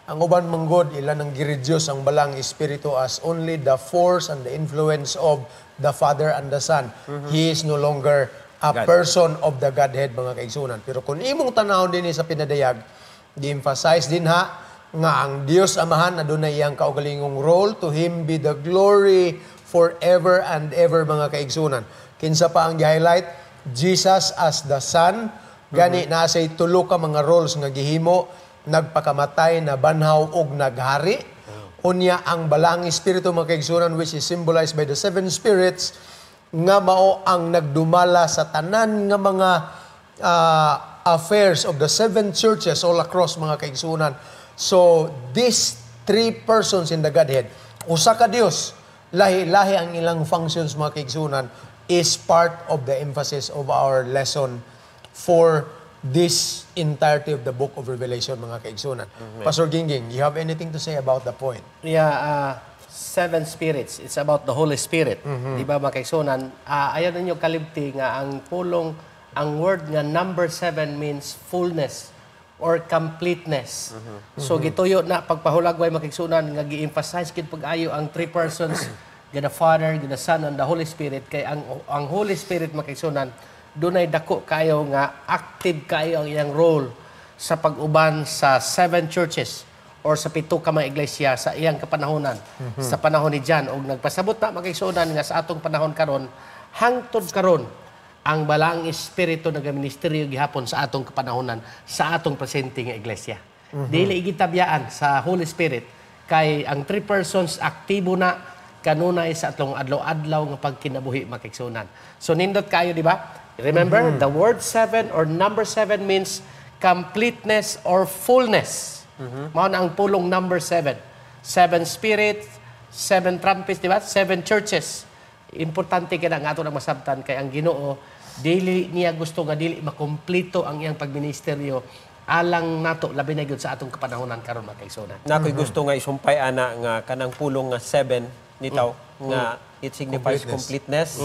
Ang uban manggod, ilan ang giridyos ang balang espiritu as only the force and the influence of the Father and the Son. He is no longer a person of the Godhead, mga kaigsunan. Pero kung imong tanawon din sa Pinadayag, di-emphasize din nga ang Dios Amahan adunay iyang kaugalingong role, to Him be the glory forever and ever, mga kaigsunan. Kinsa pa ang gi-highlight? Jesus as the Son. Gani nasay tulo ka mga roles nga gihimo, nagpakamatay, nabanhaw ug naghari. Unya ang balang espiritu, mga kaigsunan, which is symbolized by the seven spirits, nga mao ang nagdumala sa tanan nga mga affairs of the seven churches all across, mga kaigsunan. So, these three persons in the Godhead, usa ka Dios, lahi-lahi ang ilang functions, mga kaigsunan, is part of the emphasis of our lesson for this entirety of the book of Revelation, mga kaigsunan. Pastor Gingging, you have anything to say about the point? Yeah, seven spirits. It's about the Holy Spirit. Di ba mga kaigsunan? Ayaw ninyo kalibti nga ang pulong, ang word nga number 7 means fullness or completeness. So gituyo na pagpahulagway mga kaigsunan nga gi-emphasize gid pag-ayo ang three persons, the Father, the Son, and the Holy Spirit. Kay ang Holy Spirit mga kaigsunan, dunay dako kayo nga active kayo ang iyang role sa pag-uban sa 7 churches or sa 7 ka mga iglesia sa iyang kapanahonan sa panahon ni John. Og nagpasabot na magkaigsunan nga sa atong panahon karon, hangtod karon ang balaang espiritu nagaministeryo gihapon sa atong kapanahonan sa atong presente nga iglesia. Dili gitabiyaan sa Holy Spirit kay ang 3 persons aktibo na kanunay sa atong adlaw-adlaw nga pagkinabuhi makigsunan. So nindot kayo, di ba? Remember, the word 7 or number 7 means completeness or fullness. Mao na ang pulong number 7. 7 spirits, 7 trumpets, di ba? 7 churches. Importante kaya nga ito na masabtan kay ang Ginoo, dili niya gusto nga dili makumpleto ang iyang pagministeryo alang nato labi na gyud sa atong kapanahonan karon mga kaigsunan. Nakoy gusto nga isumpay ana nga kanang pulong nga 7 nitaw nga it signifies completeness.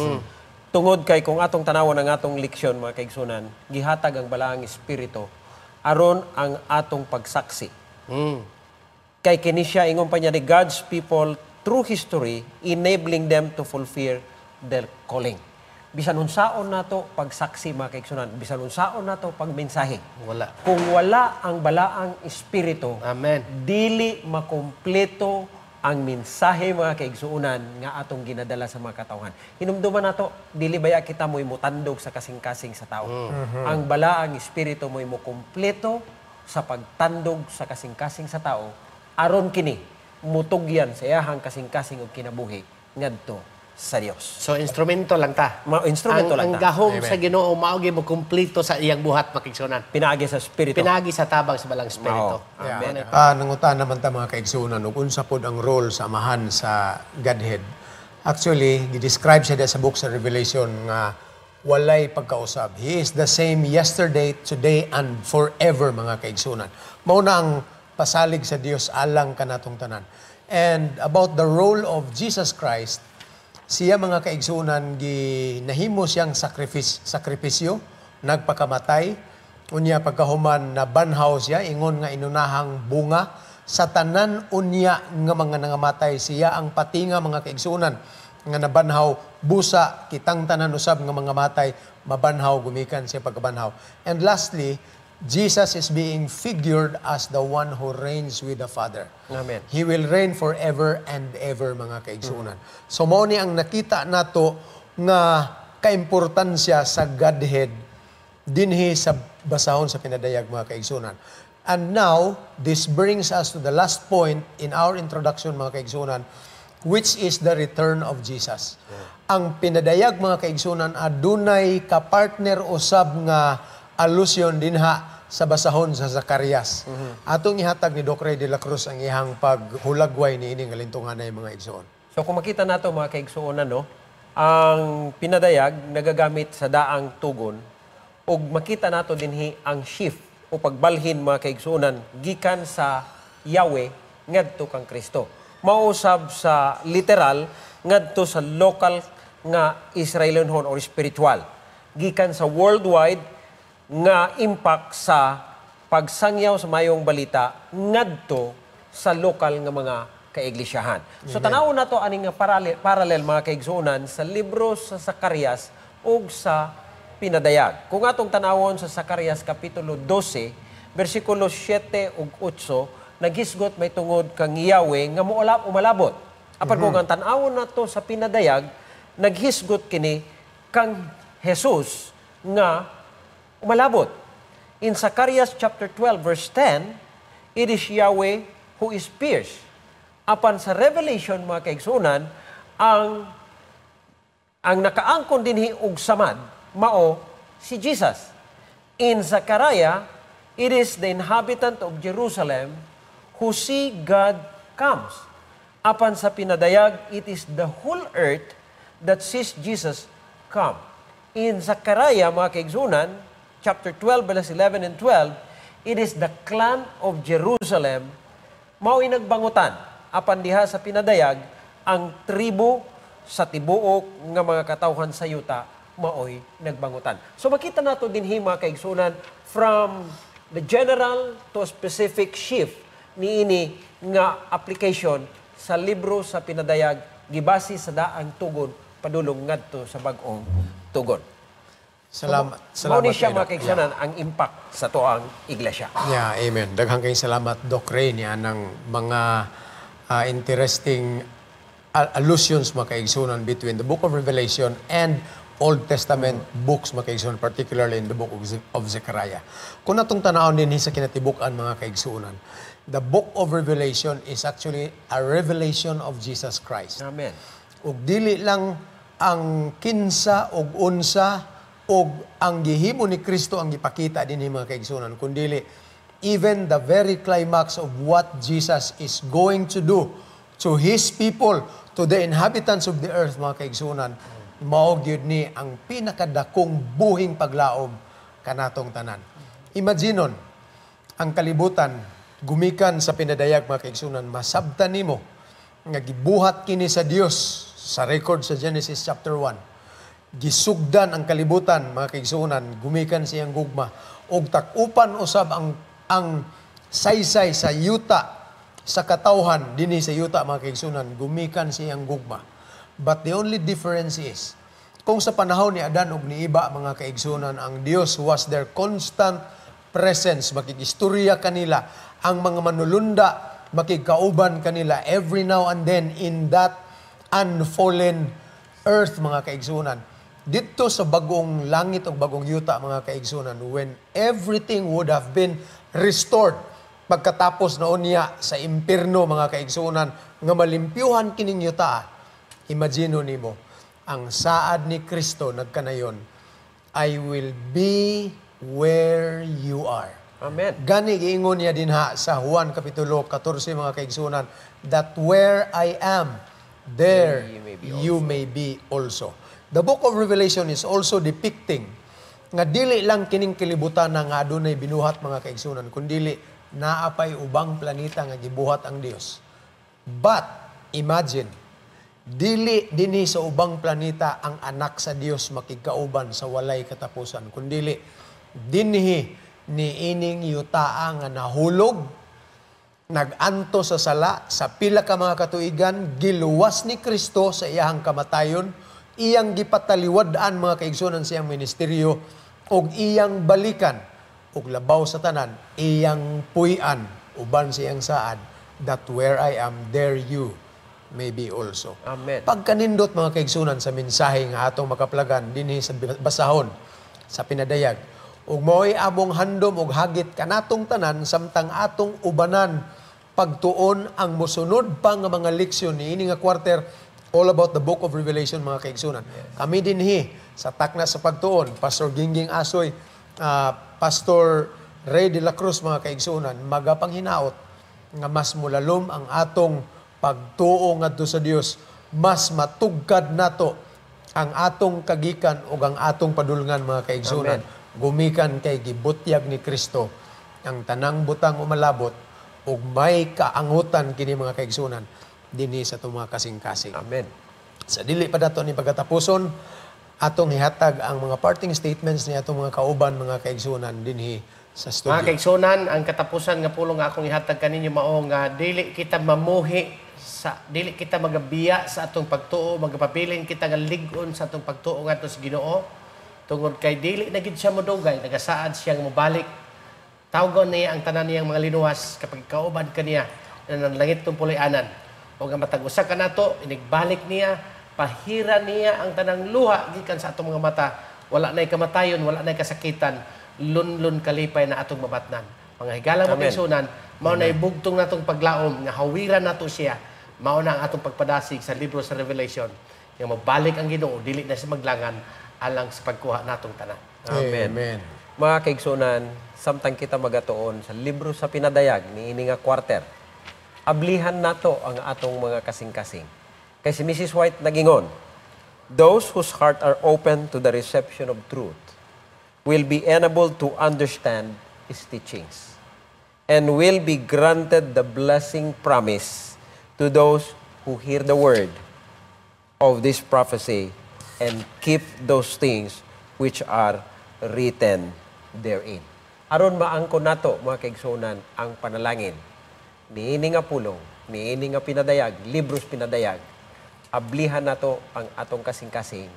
Tungod kay kung atong tanawon ang atong leksyon mga kaigsunan, gihatag ang balaang espiritu aron ang atong pagsaksi. Kay kini siya ingon pa niya ni God's people through history, enabling them to fulfill their calling. Bisan unsaon nato pagsaksi mga kaigsunan, bisan unsaon nato pagmensahe. Wala. Kung wala ang balaang espiritu, Amen. dili makumpleto ang mensahe mga kaigsuunan nga atong ginadala sa mga katawhan. Hinumduman nato, dili baya kita mo'y mutandog sa kasing-kasing sa tao. Ang balaang espiritu mo'y mo kumpleto sa pagtandog sa kasing-kasing sa tao, aron kini mutugyan sa iyahang kasing-kasing og kinabuhi ngadto sa Dios. So instrumento lang ta. Instrumento lang Ang ta. gahom sa Ginoo mao gyud mo kumpleto sa iyang buhat makigsunan. Pinaagi sa espiritu. Pinagi sa tabang sa balang espiritu. Oo. Amen. Nangutan naman ta mga kaigsunan, ug unsa pod ang role sa amahan sa Godhead. Actually, gi-describe siya sa book sa Revelation nga walay pagkausab. He is the same yesterday, today, and forever, mga kaigsunan. Mao na ang pasalig sa Dios alang kanatong tanan. And about the role of Jesus Christ, siya mga kaigsunan, ginahimo siyang sakripisyo, nagpakamatay, unya pagkahuman na banhaw siya, ingon nga inunahang bunga, sa tanan unya nga mga nangamatay, siya ang patinga mga kaigsunan, nga nabanhaw, busa, kitang tanan usab nga mga matay, mabanhaw, gumikan siya pagkabanhaw. And lastly, Jesus is being figured as the one who reigns with the Father. Amen. He will reign forever and ever, mga kaigsunan. So, mao ni ang nakita nato nga kaimportansya sa Godhead dinhi sa basahon sa pinadayag, mga kaigsunan. And now, this brings us to the last point in our introduction, mga kaigsunan, which is the return of Jesus. Ang pinadayag, mga kaigsunan, adunay kapartner usab nga alusyon dinha sa basahon sa Zacarias. Atong ihatag ni Doc Ray de la Cruz ang ihang paghulagway ni ining galintungan na mga igsoon. So kung makita nato mga kaigsuonan, no, ang pinadayag nagagamit sa daang tugon ug makita nato dinhi ang shift o pagbalhin mga kaigsuonan gikan sa Yahweh ngadto kang Kristo. Mausab sa literal ngadto sa local nga Israelonhon or spiritual. Gikan sa worldwide nga impact sa pagsangyaw sa mayong balita ngadto sa lokal nga mga kaiglesiyahan. So tanawon nato ani nga parallel mga kaigsuonan sa libro sa Zacarias ug sa pinadayag. Kung atong tanawon sa Zacarias kapitulo 12 bersikulo 7 ug 8, naghisgot may tungod kang Yahweh nga umalabot. Apan kung ang tanawon nato sa pinadayag, naghisgot kini kang Jesus nga umalabot. In Zacarias chapter 12 verse 10, it is Yahweh who is pierced. Apan sa Revelation mga kaigsunan, ang nakaangkon dinhi og samad mao si Jesus. In Zechariah, it is the inhabitant of Jerusalem who see God comes. Apan sa pinadayag, it is the whole earth that sees Jesus come. In Zechariah mga kaigsunan, chapter 12, verse 11 and 12, it is the clan of Jerusalem mao'y nagbangutan. Apan diha sa pinadayag, ang tribo sa tibuok nga mga katawhan sa yuta mao'y nagbangutan. So makita nato dinhi mga kaigsunan from the general to specific shift niini nga application sa libro sa pinadayag gibasi sa daang tugon padulong ngadto sa bag-ong tugon. Salamat. Mao ni siya Doc. mga kaigsunan ang impact sa tuang iglesia. Yeah, amen. Daghang kayong salamat, Doc Ray, niya ng mga interesting allusions mga kaigsunan between the book of Revelation and Old Testament books mga kaigsunan, particularly in the book of Zechariah. Kung natong tanawon din sa kinatibukan mga kaigsunan, the book of Revelation is actually a revelation of Jesus Christ. Amen. Ug dili lang ang kinsa ug unsa ug ang gihimo ni Kristo ang gipakita dinhi mga kaigsunan, kundi even the very climax of what Jesus is going to do to His people, to the inhabitants of the earth mga kaigsunan, mao gyud ni ang pinakadakong buhing paglaom kanatong tanan. Imaginon ang kalibutan gumikan sa pinadayag mga kaigsunan, masabtan nimo nga gibuhat kini sa Dios sa record sa Genesis chapter 1. Gisugdan ang kalibutan mga kaigsunan, gumikan siyang gugma og takupan usab ang saysay sa yuta sa katawhan dinhi sa yuta mga kaigsunan, gumikan siyang gugma. But the only difference is kung sa panahon ni Adan ug ni Iba mga kaigsunan, ang Dios was their constant presence, makikistorya kanila, ang mga manulunda makikauban kanila every now and then in that unfallen earth mga kaigsunan. Dito sa bagong langit o bagong yuta mga kaigsunan, when everything would have been restored pagkatapos noon niya sa impierno mga kaigsunan nga malimpyuhan kining yuta, imagine nimo ang saad ni Kristo nagkanayon, I will be where you are. Amen. Gani giingon niya dinha sa Juan kapitulo 14 mga kaigsunan, that where I am, there you may be also. The book of Revelation is also depicting nga dili lang kining kilibutan nga adunay binuhat mga kaigsunan, kundi naapay ubang planeta nga gibuhat ang Dios. But imagine, dili dinhi sa ubang planeta ang anak sa Dios makigkauban sa walay katapusan, kundi dinhi ni ining yutaa nga nahulog, naganto sa sala, sa pila ka mga katuigan, giluwas ni Kristo sa iyang kamatayon, iyang gipataliwad-an mga kaigsunan siyang ministeryo, og iyang balikan, og labaw sa tanan, iyang puy-an, uban siyang saad, that where I am, there you may be also. Amen. Pagkanindot mga kaigsunan sa mensahe nga atong makaplagan dinhi sa basahon sa pinadayag, ug mao'y among handom og hagit kanatong tanan samtang atong ubanan pagtuon ang mosunod pa nga mga leksyon niini nga quarter all about the book of Revelation mga kaigsunan. Kami dinhi sa takna sa pagtuon, Pastor Gingging Asoy, Pastor Ray de la Cruz mga kaigsunan, magapanghinaot nga mas mulalom ang atong pagtuo ngadto sa Dios, mas matugkad nato ang atong kagikan ug ang atong padulngan mga kaigsunan. Amen. Gumikan kay gibutyag ni Kristo ang tanang butang umalabot ug may kaangutan kini mga kaigsunan dinhi sa itong mga kasing-kasing. Amen. Sa dili pa dato ni pagkatapuson, atong ihatag ang mga parting statements ni atong mga kauban mga kaigsunan dinhi sa studio. Mga kaigsunan, ang katapusan nga pulong nga akong ihatag kaninyo mao nga dili kita mamuhi dili kita magabiya sa atong pagtuo, magapabilin kita nga lig-on sa atong pagtuo ngadto sa Ginoo. Tungod kay dili na gid siya modugay, nagasaad siyang mobalik. Tawgon niya ang tanan niyang mga linuwas kapag kauban kaniya ng langit tong puloy-anan. O nga matag usa ka nato, inigbalik niya, pahira niya ang tanang luha gikan sa atong mga mata. Wala na'y kamatayon, wala na'y kasakitan, lunlun kalipay na atong mabatnan. Mga higalang mga kaigsunan, mao na ibugtong natong paglaom nga hawiran nato siya. Mao na ang atong pagpadasig sa libro sa Revelation. Nga mabalik ang Ginoo, dili na siya maglangan alang sa pagkuha natong tanan. Amen. Amen. Mga kaigsunan, samtang kita magatuon sa libro sa pinadayag ni ini nga quarter, ablihan nato ang atong mga kasing-kasing. Kay si Mrs. White nagingon, those whose heart are open to the reception of truth will be enabled to understand His teachings and will be granted the blessing promise to those who hear the word of this prophecy and keep those things which are written therein. Aron maangkon nato, mga kaigsunan, ang panalangin. Niini nga pulong, niini nga pinadayag, libros pinadayag, ablihan nato ang atong kasing-kasing,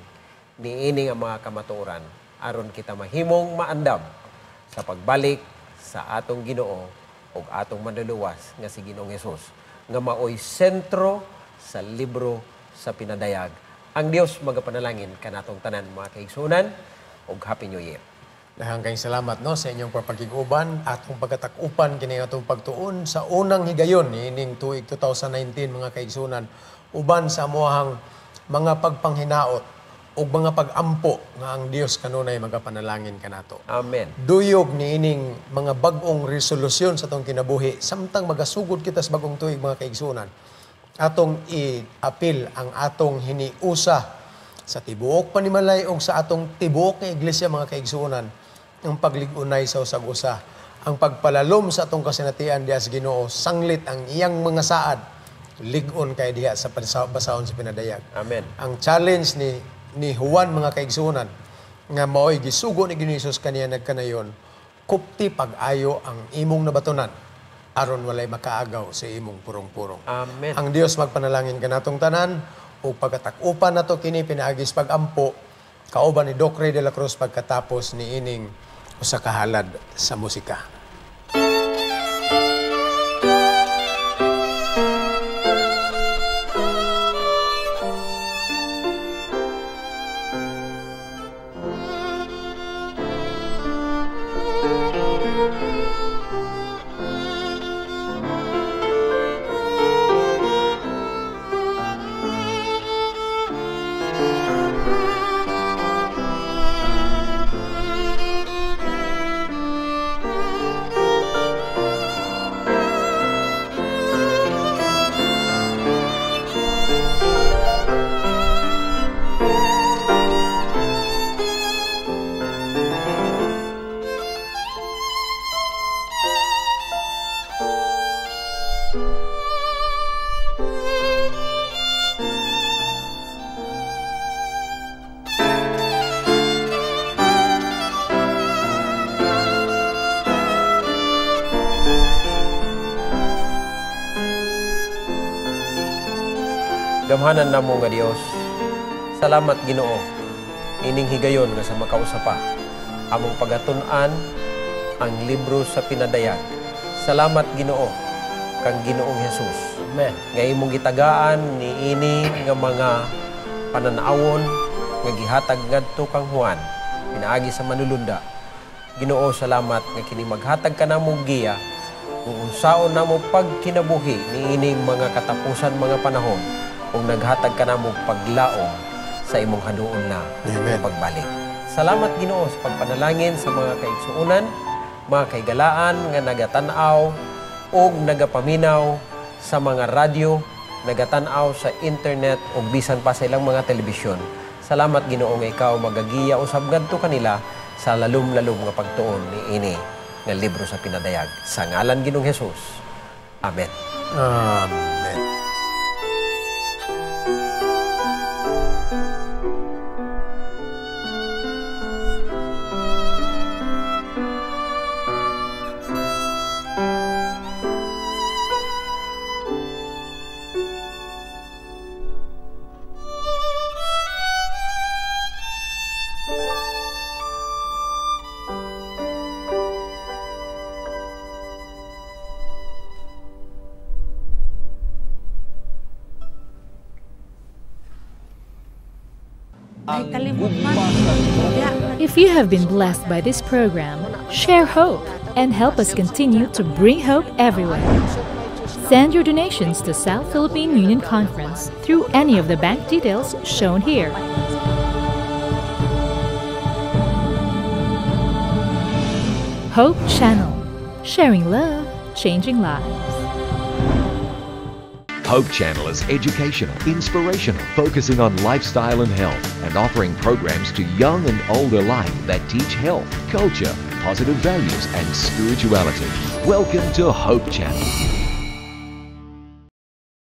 niini nga mga kamatuoran, aron kita mahimong maandam sa pagbalik sa atong Ginoo o atong manluluwas nga si Ginoong Hesus, nga maoy sentro sa libro sa pinadayag. Ang Dios magapanalangin kanatong tanan, mga kaigsunan, og Happy New Year. Dahang kayong salamat no sa inyong papagiguban atong pagkatakupan kini atong pagtuon sa unang higayon niining tuig 2019, mga kaigsunan, uban sa amuhang mga pagpanghinaot ug mga pagampo nga ang Dios kanunay magapanalangin kanato. Amen. Duyog niining mga bag-ong resolusyon sa atong kinabuhi samtang magasugod kita sa bagong tuig, mga kaigsunan. Atong i-apil ang atong hiniusa sa tibuok panimalay o sa atong tibuok nga iglesia, mga kaigsunan, ang pagligunay sa usag-usa, ang pagpalalom sa atong kasinatian diha sa Ginoo, sanglit ang iyang mga saad, ligon kay diha sa basahon sa pinadayag. Amen. Ang challenge ni Juan, mga kaigsunan, nga maoy gisugo ni Ginoong Hesus kaniya nagkanayon, kupti pag-ayo ang imong nabatunan aron walay makaagaw sa imong purong-purong. Amen. Ang Dios magpanalangin kanatong tanan o pagkatakupan nato kini pinaagis pagampo kauban ni Doc Ray de la Cruz pagkatapos ni ining usa ka halad sa musika. Gamhanan namo nga Dios. Salamat Ginoo. Ining higayon nga sa makausapa among pagatun-an ang libro sa pinadayag. Salamat Ginoo kang Ginoong Hesus. Amen. Nga imong gitagaan niini nga mga pananawon nga gihatag ngadto kang Juan pinaagi sa manulunda. Ginoo, salamat nga kini maghatag ka namong giya kung unsaon namo pagkinabuhi niining mga katapusan mga panahon kung naghatag ka na mong paglaom sa imong haduon na Amen. pagbalik. Salamat Ginoo sa pagpanalangin sa mga kaigsuunan, mga kaigalaan nga nagatanaw o nagapaminaw sa mga radyo, nagatanaw sa internet o bisan pa sa ilang mga telebisyon. Salamat Ginoo nga ikaw magagiya usab ngadto kanila sa lalom-lalom nga pagtuon ni ini nga libro sa pinadayag. Sa ngalan Ginoong Hesus. Amen. Amen. If you have been blessed by this program, share hope and help us continue to bring hope everywhere. Send your donations to South Philippine Union Conference through any of the bank details shown here. Hope Channel, sharing love, changing lives. Hope Channel is educational, inspirational, focusing on lifestyle and health, and offering programs to young and old alike that teach health, culture, positive values, and spirituality. Welcome to Hope Channel.